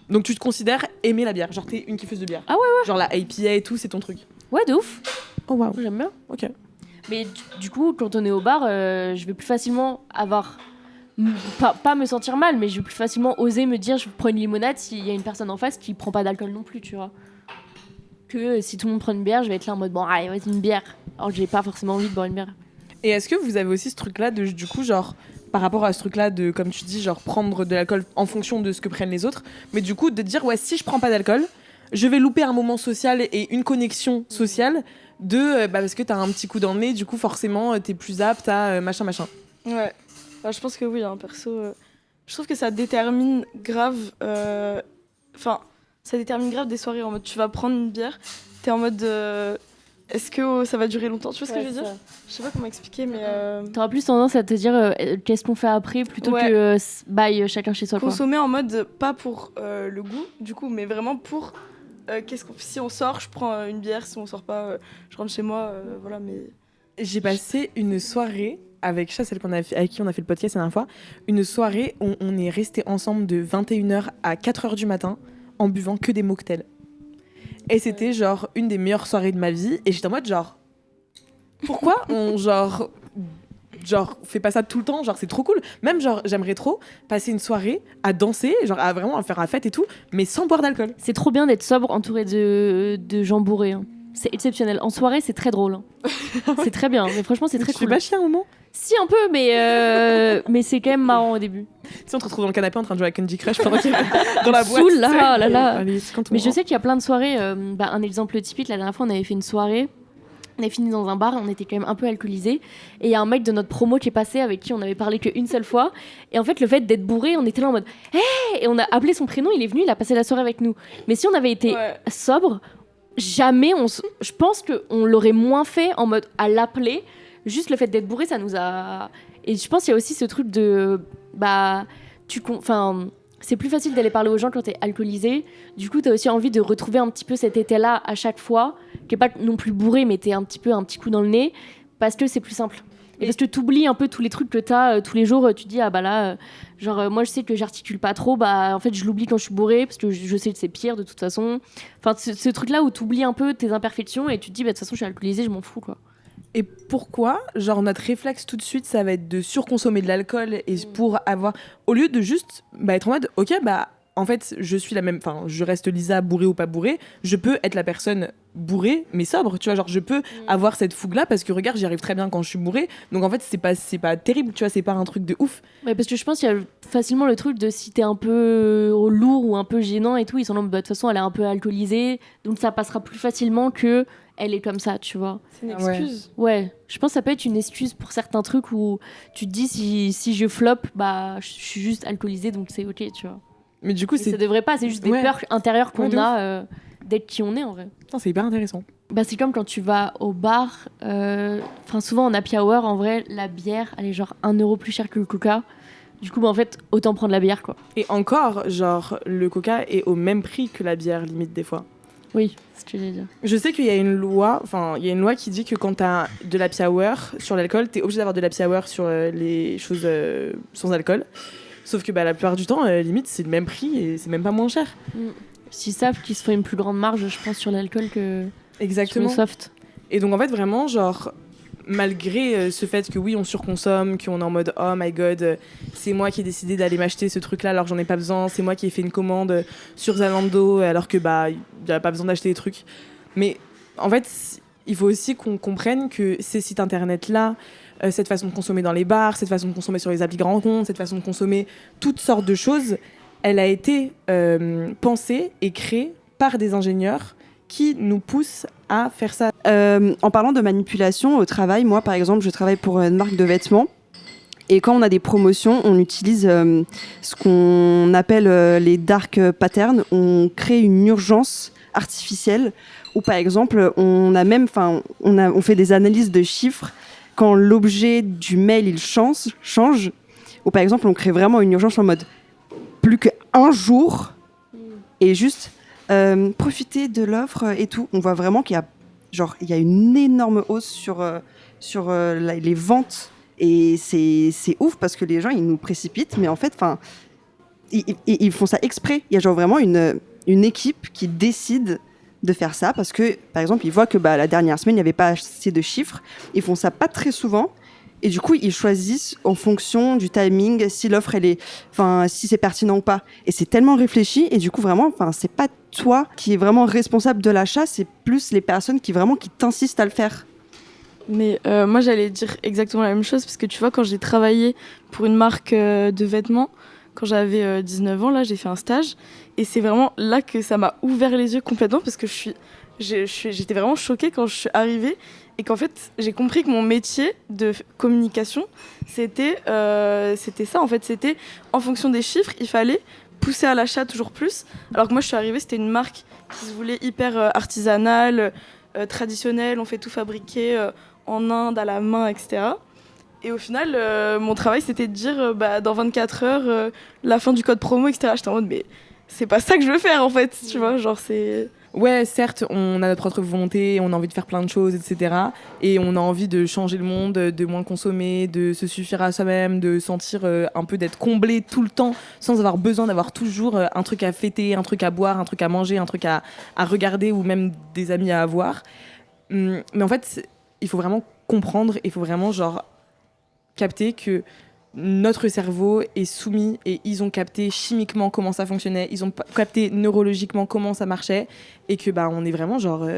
Donc tu te considères aimer la bière? Genre t'es une kiffeuse de bière? Ah ouais. Genre la IPA et tout, c'est ton truc? Ouais, de ouf. Oh waouh. J'aime bien. Ok. Mais du coup, quand on est au bar, je vais plus facilement avoir... Pas me sentir mal, mais je vais plus facilement oser me dire je prends une limonade s'il y a une personne en face qui prend pas d'alcool non plus, tu vois. Que si tout le monde prend une bière, je vais être là en mode bon, allez, vas-y, une bière. Alors que j'ai pas forcément envie de boire une bière. Et est-ce que vous avez aussi ce truc-là de, du coup, genre, par rapport à ce truc-là de, comme tu dis, genre, prendre de l'alcool en fonction de ce que prennent les autres, mais du coup, de dire, ouais, si je prends pas d'alcool, je vais louper un moment social et une connexion sociale parce que t'as un petit coup dans le nez, du coup forcément t'es plus apte à machin. Ouais. Bah, je pense que oui, hein, perso. Je trouve que ça détermine grave. Ça détermine grave des soirées en mode tu vas prendre une bière, t'es en mode est-ce que ça va durer longtemps? Tu vois ce que je veux dire? Je sais pas comment expliquer, mais. T'auras plus tendance à te dire qu'est-ce qu'on fait après plutôt que bye chacun chez soi. Consommer en mode pas pour le goût, du coup, mais vraiment pour si on sort, je prends une bière, si on sort pas, je rentre chez moi, voilà, mais. J'ai passé une soirée avec celle avec qui on a fait le podcast la dernière fois, une soirée où on est resté ensemble de 21h à 4h du matin en buvant que des mocktails. Et c'était genre une des meilleures soirées de ma vie. Et j'étais en mode genre, pourquoi on genre fait pas ça tout le temps, genre c'est trop cool. Même genre j'aimerais trop passer une soirée à danser, genre à vraiment faire la fête et tout, mais sans boire d'alcool. C'est trop bien d'être sobre entouré de gens bourrés. Hein. C'est exceptionnel. En soirée, c'est très drôle. Hein. C'est très bien, mais franchement, c'est très cool. Tu fais pas chier un moment? Si, un peu, mais c'est quand même marrant au début. Si on te retrouve dans le canapé en train de jouer à Candy Crush pendant qu'il est dans la boîte. Soul, là. Allez, mais je sais qu'il y a plein de soirées. Un exemple typique, la dernière fois, on avait fait une soirée. On avait fini dans un bar, on était quand même un peu alcoolisés. Et il y a un mec de notre promo qui est passé avec qui on avait parlé qu'une seule fois. Et en fait, le fait d'être bourré, on était là en mode hey! Et on a appelé son prénom, il est venu, il a passé la soirée avec nous. Mais si on avait été sobre, jamais je pense qu'on l'aurait moins fait en mode à l'appeler. Juste le fait d'être bourré, ça nous a. Et je pense qu'il y a aussi ce truc de. C'est plus facile d'aller parler aux gens quand t'es alcoolisé. Du coup, t'as aussi envie de retrouver un petit peu cet été-là à chaque fois, qui est pas non plus bourré, mais t'es un petit coup dans le nez, parce que c'est plus simple. Et parce que t'oublies un peu tous les trucs que t'as tous les jours. Tu dis, ah bah là, moi je sais que j'articule pas trop, bah en fait je l'oublie quand je suis bourrée, parce que je sais que c'est pire de toute façon. Enfin, ce truc-là où t'oublies un peu tes imperfections et tu te dis, bah de toute façon je suis alcoolisée, je m'en fous quoi. Et pourquoi, genre notre réflexe tout de suite, ça va être de surconsommer de l'alcool et pour avoir, au lieu de juste être en mode, ok, en fait, je suis la même, je reste Lisa bourrée ou pas bourrée, je peux être la personne bourrée mais sobre, tu vois, genre je peux avoir cette fougue-là parce que regarde, j'y arrive très bien quand je suis bourrée, donc en fait c'est pas terrible, tu vois, c'est pas un truc de ouf. Ouais, parce que je pense qu'il y a facilement le truc de si t'es un peu lourd ou un peu gênant et tout, ils sont là, de toute façon elle est un peu alcoolisée, donc ça passera plus facilement que elle est comme ça, tu vois. C'est une excuse. Ouais, je pense que ça peut être une excuse pour certains trucs où tu te dis si je flop, je suis juste alcoolisée, donc c'est ok, tu vois. Mais du coup, ça devrait pas, c'est juste des peurs intérieures qu'on a d'être qui on est en vrai. Putain, c'est hyper intéressant. C'est comme quand tu vas au bar, souvent en happy hour, en vrai, la bière, elle est genre 1€ plus chère que le coca. Du coup, en fait, autant prendre la bière, quoi. Et encore, genre, le coca est au même prix que la bière, limite, des fois. Oui, c'est ce que j'allais dire. Je sais qu'il y a une loi qui dit que quand t'as de l'happy hour sur l'alcool, t'es obligé d'avoir de l'happy hour sur les choses sans alcool. Sauf que la plupart du temps, limite, c'est le même prix et c'est même pas moins cher. S'ils savent qu'ils se font une plus grande marge, je pense, sur l'alcool que exactement. sur le soft. Et donc, en fait, vraiment, genre, malgré ce fait que oui, on surconsomme, qu'on est en mode oh my god, c'est moi qui ai décidé d'aller m'acheter ce truc-là alors que j'en ai pas besoin, c'est moi qui ai fait une commande sur Zalando alors que il y a pas besoin d'acheter des trucs. Mais en fait, il faut aussi qu'on comprenne que ces sites internet-là, cette façon de consommer dans les bars, cette façon de consommer sur les applis de rencontres, cette façon de consommer toutes sortes de choses, elle a été pensée et créée par des ingénieurs qui nous poussent à faire ça. En parlant de manipulation au travail, moi par exemple, je travaille pour une marque de vêtements. Et quand on a des promotions, on utilise ce qu'on appelle les dark patterns. On crée une urgence artificielle où par exemple, on fait des analyses de chiffres quand l'objet du mail il change, ou par exemple on crée vraiment une urgence en mode plus qu'un jour et juste profiter de l'offre et tout. On voit vraiment qu'il y a une énorme hausse sur les ventes et c'est ouf parce que les gens ils nous précipitent, mais en fait ils font ça exprès. Il y a genre vraiment une équipe qui décide de faire ça parce que, par exemple, ils voient que la dernière semaine, il n'y avait pas assez de chiffres. Ils font ça pas très souvent. Et du coup, ils choisissent en fonction du timing, si l'offre, si c'est pertinent ou pas. Et c'est tellement réfléchi. Et du coup, vraiment, c'est pas toi qui es vraiment responsable de l'achat, c'est plus les personnes qui t'insistent à le faire. Mais moi, j'allais dire exactement la même chose parce que tu vois, quand j'ai travaillé pour une marque de vêtements, quand j'avais 19 ans, là, j'ai fait un stage. Et c'est vraiment là que ça m'a ouvert les yeux complètement parce que j'étais vraiment choquée quand je suis arrivée et qu'en fait, j'ai compris que mon métier de communication, c'était ça. En fait, c'était en fonction des chiffres, il fallait pousser à l'achat toujours plus. Alors que moi, je suis arrivée, c'était une marque qui se voulait hyper artisanale, traditionnelle. On fait tout fabriquer en Inde, à la main, etc. Et au final, mon travail, c'était de dire dans 24 heures, la fin du code promo, etc. J'étais en mode, mais c'est pas ça que je veux faire en fait, tu vois, genre c'est... Ouais, certes, on a notre propre volonté, on a envie de faire plein de choses, etc. Et on a envie de changer le monde, de moins consommer, de se suffire à soi-même, de sentir un peu d'être comblé tout le temps, sans avoir besoin d'avoir toujours un truc à fêter, un truc à boire, un truc à manger, un truc à regarder ou même des amis à avoir. Mais en fait, il faut vraiment comprendre, il faut vraiment genre capter que notre cerveau est soumis et ils ont capté chimiquement comment ça fonctionnait, ils ont capté neurologiquement comment ça marchait et que on est vraiment genre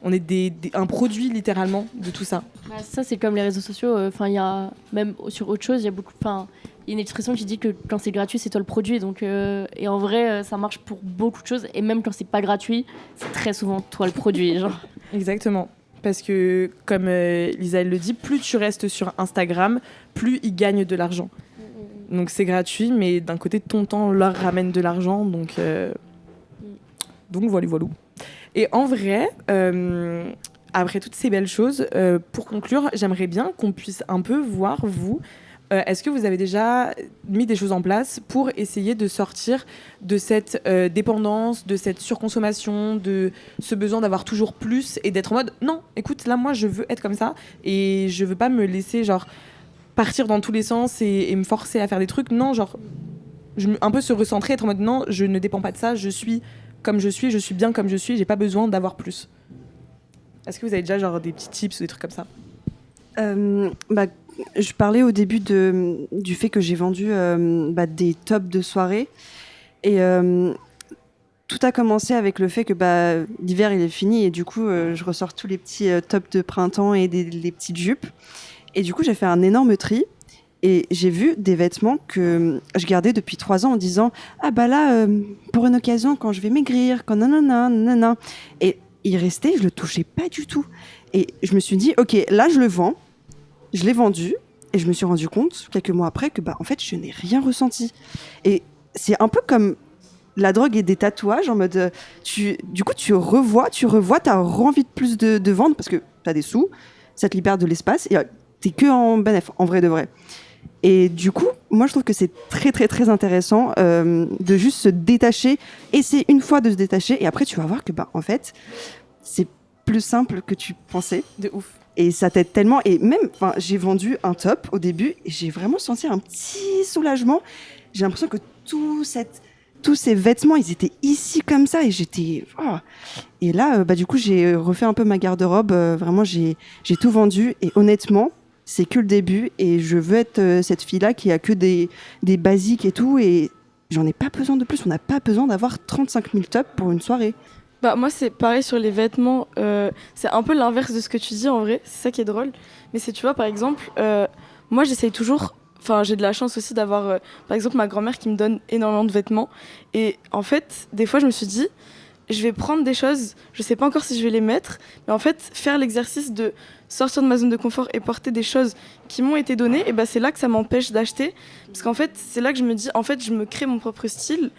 on est un produit littéralement de tout ça. Ça c'est comme les réseaux sociaux, il y a même sur autre chose, il y a une expression qui dit que quand c'est gratuit c'est toi le produit, donc et en vrai ça marche pour beaucoup de choses et même quand c'est pas gratuit c'est très souvent toi le produit genre. Exactement. Parce que, comme Lisa elle le dit, plus tu restes sur Instagram, plus ils gagnent de l'argent. Donc c'est gratuit, mais d'un côté, ton temps leur ramène de l'argent. Donc voilà. Et en vrai, après toutes ces belles choses, pour conclure, j'aimerais bien qu'on puisse un peu voir, vous, est-ce que vous avez déjà mis des choses en place pour essayer de sortir de cette dépendance, de cette surconsommation, de ce besoin d'avoir toujours plus et d'être en mode non, écoute, là moi je veux être comme ça et je veux pas me laisser genre partir dans tous les sens et me forcer à faire des trucs. Non, genre un peu se recentrer, être en mode non, je ne dépends pas de ça, je suis comme je suis bien comme je suis, j'ai pas besoin d'avoir plus. Est-ce que vous avez déjà genre des petits tips ou des trucs comme ça? Je parlais au début du fait que j'ai vendu des tops de soirée et tout a commencé avec le fait que l'hiver il est fini et du coup je ressors tous les petits tops de printemps et les petites jupes et du coup j'ai fait un énorme tri et j'ai vu des vêtements que je gardais depuis 3 ans en disant pour une occasion quand je vais maigrir, quand nanana et il restait, je le touchais pas du tout et je me suis dit ok là je le vends. Je l'ai vendu et je me suis rendu compte quelques mois après que en fait je n'ai rien ressenti. Et c'est un peu comme la drogue et des tatouages en mode tu revois, t'as envie de plus de vendre parce que t'as des sous, ça te libère de l'espace et t'es que en bénéf, en vrai de vrai. Et du coup, moi je trouve que c'est très très très intéressant de juste se détacher, essayer une fois de se détacher et après tu vas voir que en fait c'est plus simple que tu pensais. De ouf. Et ça t'aide tellement. Et même, j'ai vendu un top au début et j'ai vraiment senti un petit soulagement. J'ai l'impression que tous ces vêtements, ils étaient ici comme ça et j'étais... Oh. Et là, du coup, j'ai refait un peu ma garde-robe. Vraiment, j'ai tout vendu et honnêtement, c'est que le début et je veux être cette fille-là qui a que des basiques et tout et j'en ai pas besoin de plus. On n'a pas besoin d'avoir 35 000 tops pour une soirée. Moi c'est pareil sur les vêtements, c'est un peu l'inverse de ce que tu dis en vrai, c'est ça qui est drôle. Mais c'est, tu vois, par exemple, moi j'essaye toujours, j'ai de la chance aussi d'avoir, par exemple, ma grand-mère qui me donne énormément de vêtements. Et en fait, des fois je me suis dit, je vais prendre des choses, je sais pas encore si je vais les mettre, mais en fait, faire l'exercice de sortir de ma zone de confort et porter des choses qui m'ont été données, et c'est là que ça m'empêche d'acheter. Parce qu'en fait, c'est là que je me dis, en fait, je me crée mon propre style,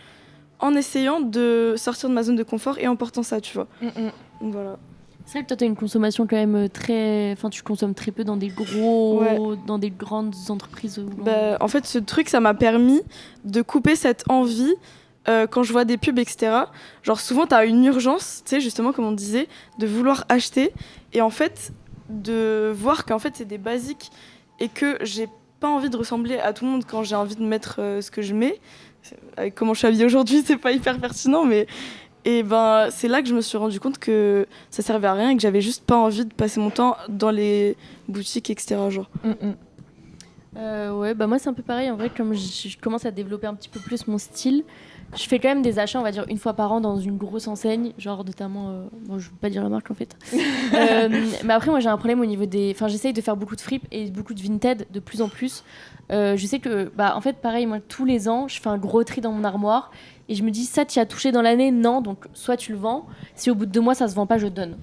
en essayant de sortir de ma zone de confort et en portant ça, tu vois. Donc voilà. C'est vrai que toi, tu as une consommation quand même très... tu consommes très peu dans des dans des grandes entreprises. En fait, ce truc, ça m'a permis de couper cette envie quand je vois des pubs, etc. Genre, souvent, tu as une urgence, tu sais, justement, comme on disait, de vouloir acheter. Et en fait, de voir qu'en fait, c'est des basiques et que j'ai pas envie de ressembler à tout le monde quand j'ai envie de mettre ce que je mets. Avec comment je suis habillée aujourd'hui, c'est pas hyper pertinent, mais c'est là que je me suis rendu compte que ça servait à rien et que j'avais juste pas envie de passer mon temps dans les boutiques, etc. Genre. Ouais, bah moi c'est un peu pareil. En vrai, comme je commence à développer un petit peu plus mon style, je fais quand même des achats, on va dire, une fois par an dans une grosse enseigne, genre notamment, bon, je veux pas dire la marque en fait. Mais après, moi j'ai un problème au niveau des. Enfin, j'essaye de faire beaucoup de fripes et beaucoup de Vinted de plus en plus. Je sais que, bah, en fait, pareil, moi tous les ans, je fais un gros tri dans mon armoire et je me dis, ça, t'y as touché dans l'année? Non, donc soit tu le vends, si au bout de 2 mois ça se vend pas, je donne.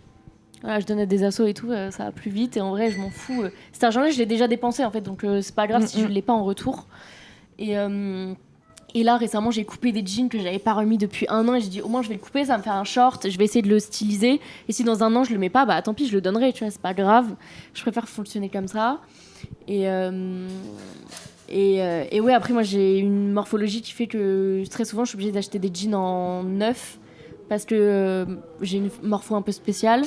Voilà, je donne à des assos et tout, ça va plus vite et en vrai, je m'en fous. Cet argent-là, je l'ai déjà dépensé en fait, donc c'est pas grave si je l'ai pas en retour. Et. Et là, récemment, j'ai coupé des jeans que j'avais pas remis depuis 1 an et j'ai dit au moins je vais le couper, ça va me faire un short, je vais essayer de le styliser. Et si dans 1 an je le mets pas, bah tant pis, je le donnerai, tu vois, c'est pas grave. Je préfère fonctionner comme ça. Et ouais, après, moi j'ai une morphologie qui fait que très souvent je suis obligée d'acheter des jeans en neuf parce que j'ai une morpho un peu spéciale.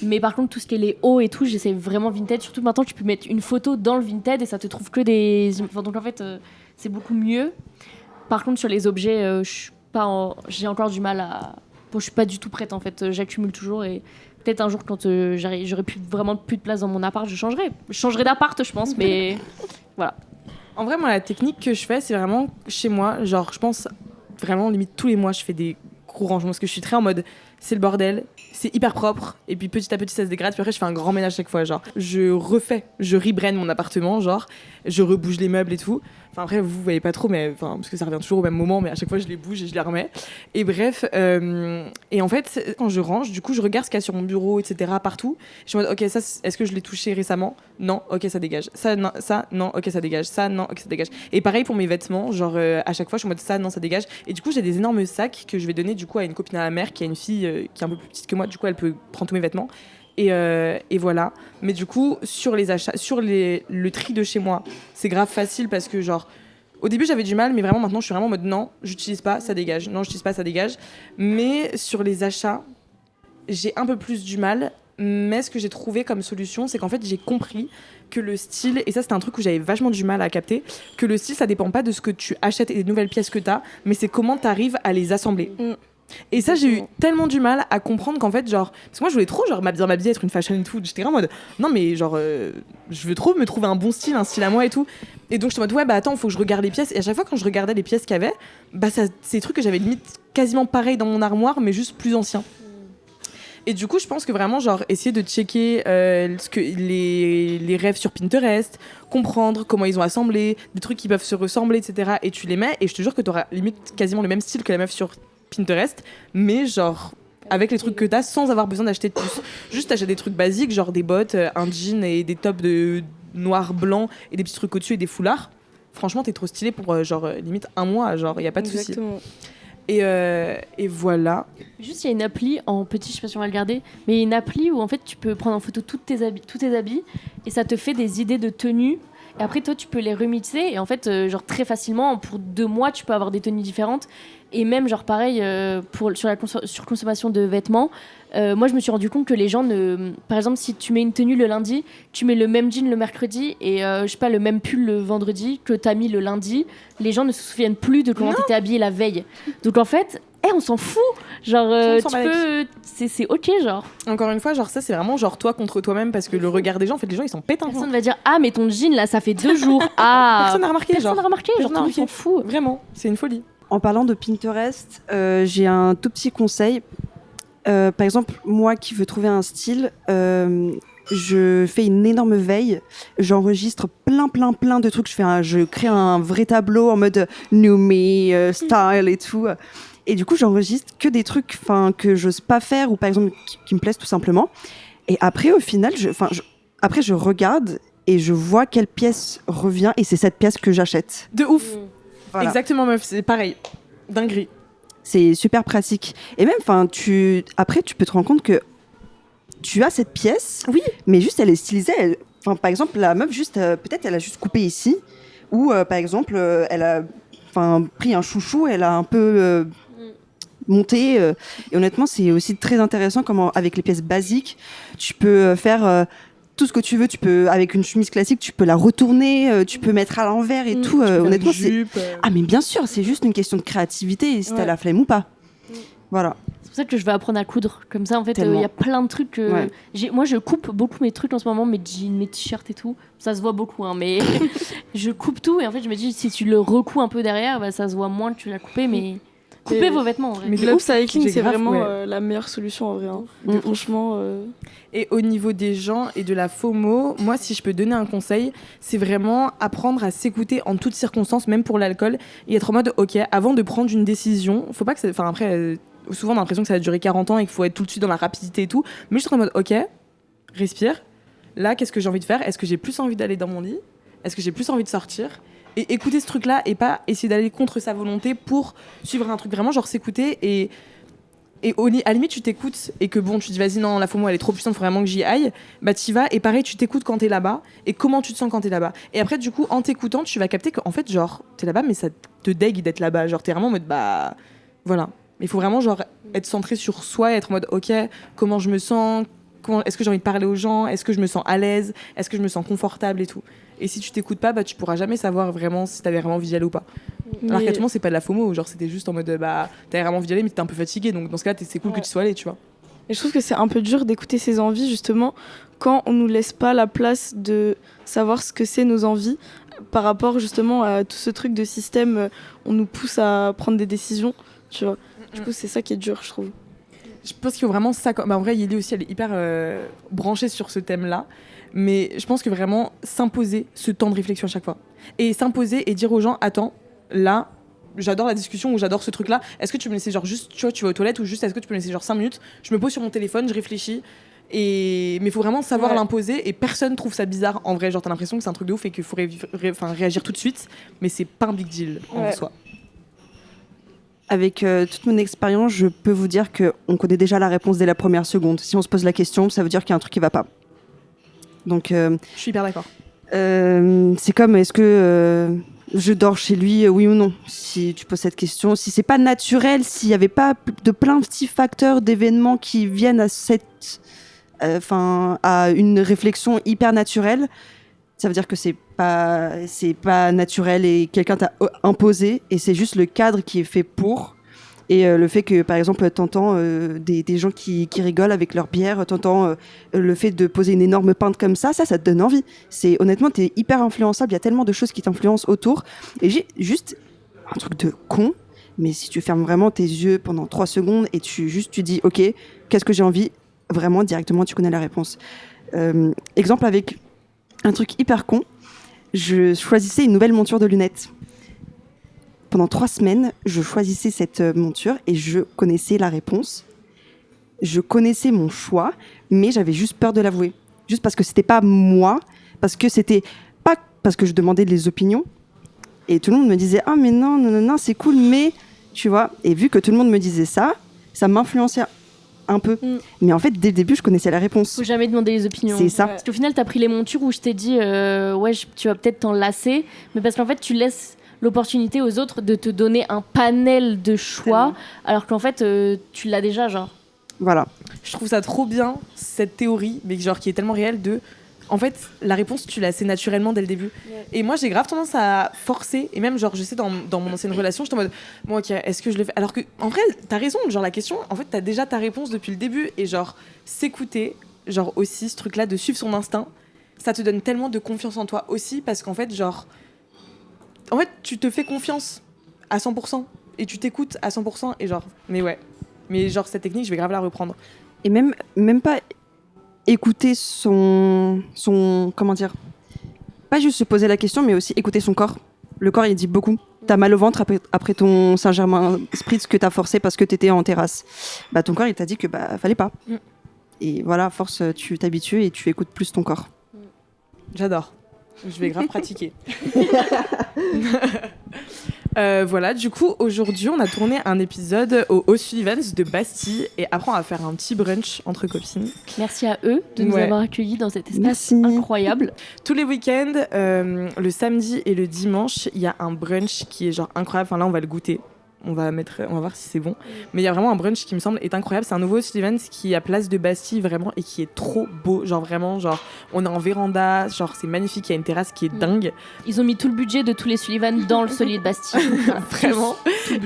Mais par contre, tout ce qui est les hauts et tout, j'essaie vraiment Vinted. Surtout maintenant, tu peux mettre une photo dans le Vinted et ça te trouve que des. Enfin, donc en fait, c'est beaucoup mieux. Par contre, sur les objets, j'ai encore du mal à. Bon, je suis pas du tout prête en fait. J'accumule toujours et peut-être un jour quand j'aurai vraiment plus de place dans mon appart, je changerai. Je changerai d'appart, je pense, mais voilà. En vrai, moi, la technique que je fais, c'est vraiment chez moi. Genre, je pense vraiment, limite tous les mois, je fais des gros rangements parce que je suis très en mode c'est le bordel, c'est hyper propre et puis petit à petit ça se dégrade, puis après je fais un grand ménage chaque fois, genre je rebrand mon appartement, genre je rebouge les meubles et tout. Enfin après vous voyez pas trop, mais enfin parce que ça revient toujours au même moment, mais à chaque fois je les bouge et je les remets. Et bref, et en fait quand je range, du coup je regarde ce qu'il y a sur mon bureau, etc. partout. Je suis en mode ok, ça est-ce que je l'ai touché récemment? Non, ok, ça dégage. Ça non, ok, ça dégage. Ça non, ok, ça dégage. Et pareil pour mes vêtements, genre à chaque fois je suis en mode ça non, ça dégage. Et du coup j'ai des énormes sacs que je vais donner du coup à une copine à ma mère qui a une fille qui est un peu plus petite que moi, du coup elle peut prendre tous mes vêtements. Et voilà. Mais du coup, sur les achats, le tri de chez moi, c'est grave facile parce que, genre, au début j'avais du mal, mais vraiment maintenant je suis vraiment en mode non, j'utilise pas, ça dégage. Non, j'utilise pas, ça dégage. Mais sur les achats, j'ai un peu plus du mal. Mais ce que j'ai trouvé comme solution, c'est qu'en fait j'ai compris que le style, et ça c'était un truc où j'avais vachement du mal à capter, que le style ça dépend pas de ce que tu achètes et des nouvelles pièces que t'as, mais c'est comment t'arrives à les assembler. Et ça, j'ai eu tellement du mal à comprendre qu'en fait, genre, parce que moi je voulais trop genre m'habiller, être une fashion et tout. J'étais en mode non, mais genre, je veux trop me trouver un bon style, un style à moi et tout. Et donc, j'étais en mode ouais, bah attends, faut que je regarde les pièces. Et à chaque fois, quand je regardais les pièces qu'il y avait, bah, c'est des trucs que j'avais limite quasiment pareil dans mon armoire, mais juste plus anciens. Et du coup, je pense que vraiment, genre, essayer de checker ce que les rêves sur Pinterest, comprendre comment ils ont assemblé, des trucs qui peuvent se ressembler, etc. Et tu les mets, et je te jure que t'auras limite quasiment le même style que la meuf sur Pinterest, mais genre avec les trucs que t'as sans avoir besoin d'acheter de plus. Juste t'achètes des trucs basiques, genre des bottes, un jean et des tops de noir blanc et des petits trucs au-dessus et des foulards. Franchement, t'es trop stylé pour genre limite 1 mois, genre y a pas de souci. Et voilà. Juste, il y a une appli en petit, je sais pas si on va le garder, mais il y a une appli où en fait tu peux prendre en photo tous tes habits et ça te fait des idées de tenues. Et après, toi, tu peux les remixer et en fait, genre très facilement, pour 2 mois, tu peux avoir des tenues différentes. Et même, genre pareil, sur la surconsommation de vêtements, moi, je me suis rendu compte que les gens par exemple, si tu mets une tenue le lundi, tu mets le même jean le mercredi et je sais pas, le même pull le vendredi que t'as mis le lundi, les gens ne se souviennent plus de comment t'étais habillé la veille. Donc en fait, on s'en fout. Genre, tu peux. C'est ok, genre. Encore une fois, genre, ça, c'est vraiment genre toi contre toi-même parce que le regard des gens, en fait, les gens, ils s'en pètent un peu. Personne va dire ah, mais ton jean là, ça fait 2 jours. Ah. Personne n'a remarqué, Personne n'a remarqué, genre, tout le monde s'en fout. Vraiment, c'est une folie. En parlant de Pinterest, j'ai un tout petit conseil. Par exemple, moi qui veux trouver un style, je fais une énorme veille. J'enregistre plein de trucs. Je crée un vrai tableau en mode new me, style et tout. Et du coup, j'enregistre que des trucs que j'ose pas faire ou par exemple qui me plaisent tout simplement. Et après, au final, après, je regarde et je vois quelle pièce revient et c'est cette pièce que j'achète. De ouf. Voilà. Exactement, meuf, c'est pareil. Dinguerie. C'est super pratique. Et même, après, tu peux te rendre compte que tu as cette pièce, oui, mais juste elle est stylisée. Par exemple, la meuf, peut-être elle a juste coupé ici, ou par exemple, elle a pris un chouchou, elle a un peu monté. Et honnêtement, c'est aussi très intéressant comment, avec les pièces basiques, tu peux faire tout ce que tu veux. Tu peux, avec une chemise classique, tu peux la retourner, tu peux mettre à l'envers et tout. Honnêtement, jupe, Ah, mais bien sûr, c'est juste une question de créativité, si t'as la flemme ou pas. Voilà. C'est pour ça que je vais apprendre à coudre. Comme ça, en fait, il Tellement. y a plein de trucs. Ouais. Moi, je coupe beaucoup mes trucs en ce moment, mes jeans, mes t-shirts et tout. Ça se voit beaucoup, hein, mais je coupe tout. Et en fait, je me dis, si tu le recouds un peu derrière, bah, ça se voit moins que tu l'as coupé. Mais coupez vos vêtements, en vrai. Mais L'upcycling, j'ai c'est grave, vraiment ouais. la meilleure solution en vrai. Hein. Mm. Franchement. Et au niveau des gens et de la FOMO, moi, si je peux donner un conseil, c'est vraiment apprendre à s'écouter en toutes circonstances, même pour l'alcool, et être en mode, ok, avant de prendre une décision, faut pas que ça... Enfin, après, souvent, on a l'impression que ça va durer 40 ans et qu'il faut être tout de suite dans la rapidité et tout, mais juste en mode, ok, respire. Là, qu'est-ce que j'ai envie de faire ? Est-ce que j'ai plus envie d'aller dans mon lit ? Est-ce que j'ai plus envie de sortir ? Et écouter ce truc-là et pas essayer d'aller contre sa volonté pour suivre un truc, vraiment, genre s'écouter et à la limite, tu t'écoutes et que bon, tu te dis vas-y, non, la FOMO elle est trop puissante, faut vraiment que j'y aille. Bah, t'y vas et pareil, tu t'écoutes quand t'es là-bas et comment tu te sens quand t'es là-bas. Et après, du coup, en t'écoutant, tu vas capter qu'en fait, genre, t'es là-bas, mais ça te dégue d'être là-bas. Genre, t'es vraiment en mode bah voilà. Il faut vraiment, genre, être centré sur soi et être en mode ok, comment je me sens, est-ce que j'ai envie de parler aux gens, est-ce que je me sens à l'aise, est-ce que je me sens confortable et tout. Et si tu t'écoutes pas, bah, tu pourras jamais savoir vraiment si t'avais vraiment envie d'y aller ou pas. Alors Mais- qu'actuellement, c'est pas de la FOMO, genre c'était juste en mode bah t'avais vraiment envie d'y aller, mais t'étais un peu fatigué, donc dans ce cas-là, c'est cool que tu sois allé, tu vois. Et je trouve que c'est un peu dur d'écouter ses envies, justement, quand on nous laisse pas la place de savoir ce que c'est nos envies, par rapport justement à tout ce truc de système, on nous pousse à prendre des décisions, tu vois. Du coup, c'est ça qui est dur, je trouve. Je pense qu'il faut vraiment ça. Bah, en vrai, Yéli aussi, elle est hyper branchée sur ce thème-là. Mais je pense que vraiment s'imposer ce temps de réflexion à chaque fois. Et s'imposer et dire aux gens, attends, là, j'adore la discussion ou j'adore ce truc-là. Est-ce que tu peux me laisser genre juste, tu vois, tu vas aux toilettes ou juste est-ce que tu peux me laisser genre 5 minutes ? Je me pose sur mon téléphone, je réfléchis. Mais il faut vraiment savoir l'imposer et personne trouve ça bizarre en vrai. Genre, t'as l'impression que c'est un truc de ouf et qu'il faut réagir tout de suite. Mais c'est pas un big deal en soi. Avec toute mon expérience, je peux vous dire qu'on connaît déjà la réponse dès la première seconde. Si on se pose la question, ça veut dire qu'il y a un truc qui va pas. Donc, je suis hyper d'accord. c'est comme est-ce que je dors chez lui, oui ou non ? Si tu poses cette question, si c'est pas naturel, s'il y avait pas de plein de petits facteurs, d'événements qui viennent à à une réflexion hyper naturelle, ça veut dire que c'est pas naturel et quelqu'un t'a imposé et c'est juste le cadre qui est fait pour. Et le fait que, par exemple, t'entends des gens qui rigolent avec leur bière, t'entends le fait de poser une énorme pinte comme ça te donne envie. Honnêtement, t'es hyper influençable, il y a tellement de choses qui t'influencent autour. Et j'ai juste un truc de con, mais si tu fermes vraiment tes yeux pendant 3 secondes et tu dis, ok, qu'est-ce que j'ai envie ? Vraiment, directement, tu connais la réponse. Exemple avec un truc hyper con, je choisissais une nouvelle monture de lunettes. Pendant 3 semaines, je choisissais cette monture et je connaissais la réponse. Je connaissais mon choix, mais j'avais juste peur de l'avouer. Juste parce que c'était pas moi, parce que c'était pas parce que je demandais les opinions. Et tout le monde me disait « Ah, mais non, c'est cool, mais... » Tu vois, et vu que tout le monde me disait ça, ça m'influençait un peu. Mais en fait, dès le début, je connaissais la réponse. Faut jamais demander les opinions. C'est ça. Parce qu'au final, t'as pris les montures où je t'ai dit tu vas peut-être t'en lasser, mais parce qu'en fait, tu laisses l'opportunité aux autres de te donner un panel de choix, alors qu'en fait, tu l'as déjà, genre. Voilà. Je trouve ça trop bien, cette théorie, mais genre qui est tellement réelle de... En fait, la réponse, tu l'as assez naturellement dès le début. Ouais. Et moi, j'ai grave tendance à forcer. Et même, genre, je sais, dans mon ancienne relation, j'étais en mode, bon, ok, est-ce que je le fais ? Alors que, en vrai, t'as raison. Genre, la question, en fait, t'as déjà ta réponse depuis le début. Et genre, s'écouter, genre, aussi, ce truc-là, de suivre son instinct, ça te donne tellement de confiance en toi aussi. Parce qu'en fait, genre... En fait, tu te fais confiance à 100%. Et tu t'écoutes à 100%. Et genre, mais ouais. Mais genre, cette technique, je vais grave la reprendre. Et même pas... écouter son comment dire, pas juste se poser la question, mais aussi écouter son corps. Le corps, il dit beaucoup. T'as mal au ventre après ton Saint-Germain Spritz que t'as forcé parce que t'étais en terrasse. Bah, ton corps, il t'a dit que fallait pas. Et voilà, à force, tu t'habitues et tu écoutes plus ton corps. J'adore. Je vais grave pratiquer. Voilà, du coup, aujourd'hui, on a tourné un épisode au Sullivans de Bastille et après, on va faire un petit brunch entre copines. Merci à eux de nous avoir accueillis dans cet espace incroyable. Tous les week-ends, le samedi et le dimanche, il y a un brunch qui est genre incroyable. Enfin, là, on va le goûter. On va voir si c'est bon. Mais il y a vraiment un brunch qui me semble est incroyable. C'est un nouveau Sullivans qui est à Place de Bastille vraiment et qui est trop beau. Genre vraiment, genre on est en véranda, genre c'est magnifique. Il y a une terrasse qui est dingue. Ils ont mis tout le budget de tous les Sullivan dans le celui de Bastille. Vraiment.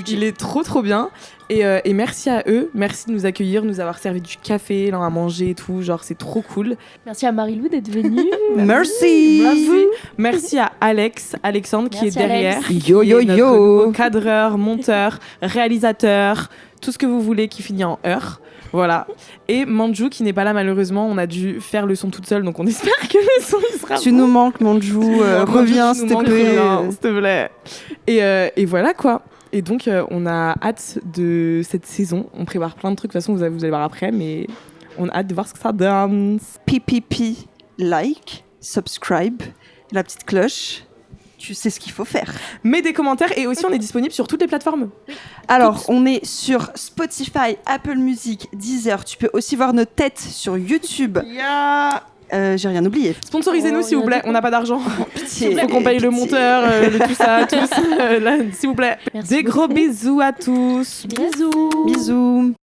Il est trop bien. Et merci à eux, merci de nous accueillir, nous avoir servi du café, là, à manger et tout, genre c'est trop cool. Merci à Marie-Lou d'être venue. Merci. Merci à Alexandre qui est Merci, derrière. Alex. Yo, yo, qui est notre yo. nouveau cadreur, monteur, réalisateur, tout ce que vous voulez qui finit en heure. Voilà. Et Manju qui n'est pas là malheureusement, on a dû faire le son toute seule, donc on espère que le son il sera Tu bon. nous manques, Manju. Reviens, s'il te plaît. S'il te plaît. Et voilà quoi. Et donc, on a hâte de cette saison. On prépare plein de trucs, de toute façon, vous allez voir après, mais on a hâte de voir ce que ça donne. PPP, like, subscribe, la petite cloche. Tu sais ce qu'il faut faire. Mets des commentaires et aussi, on est disponible sur toutes les plateformes. Alors, on est sur Spotify, Apple Music, Deezer. Tu peux aussi voir nos têtes sur YouTube. J'ai rien oublié. Sponsorisez-nous, s'il vous plaît. On n'a pas d'argent. Pitié. Il faut qu'on paye le Pitié. monteur, tout ça, tous. Là, s'il vous plaît. Merci Des gros beaucoup. bisous à tous. Bisous. Bisous.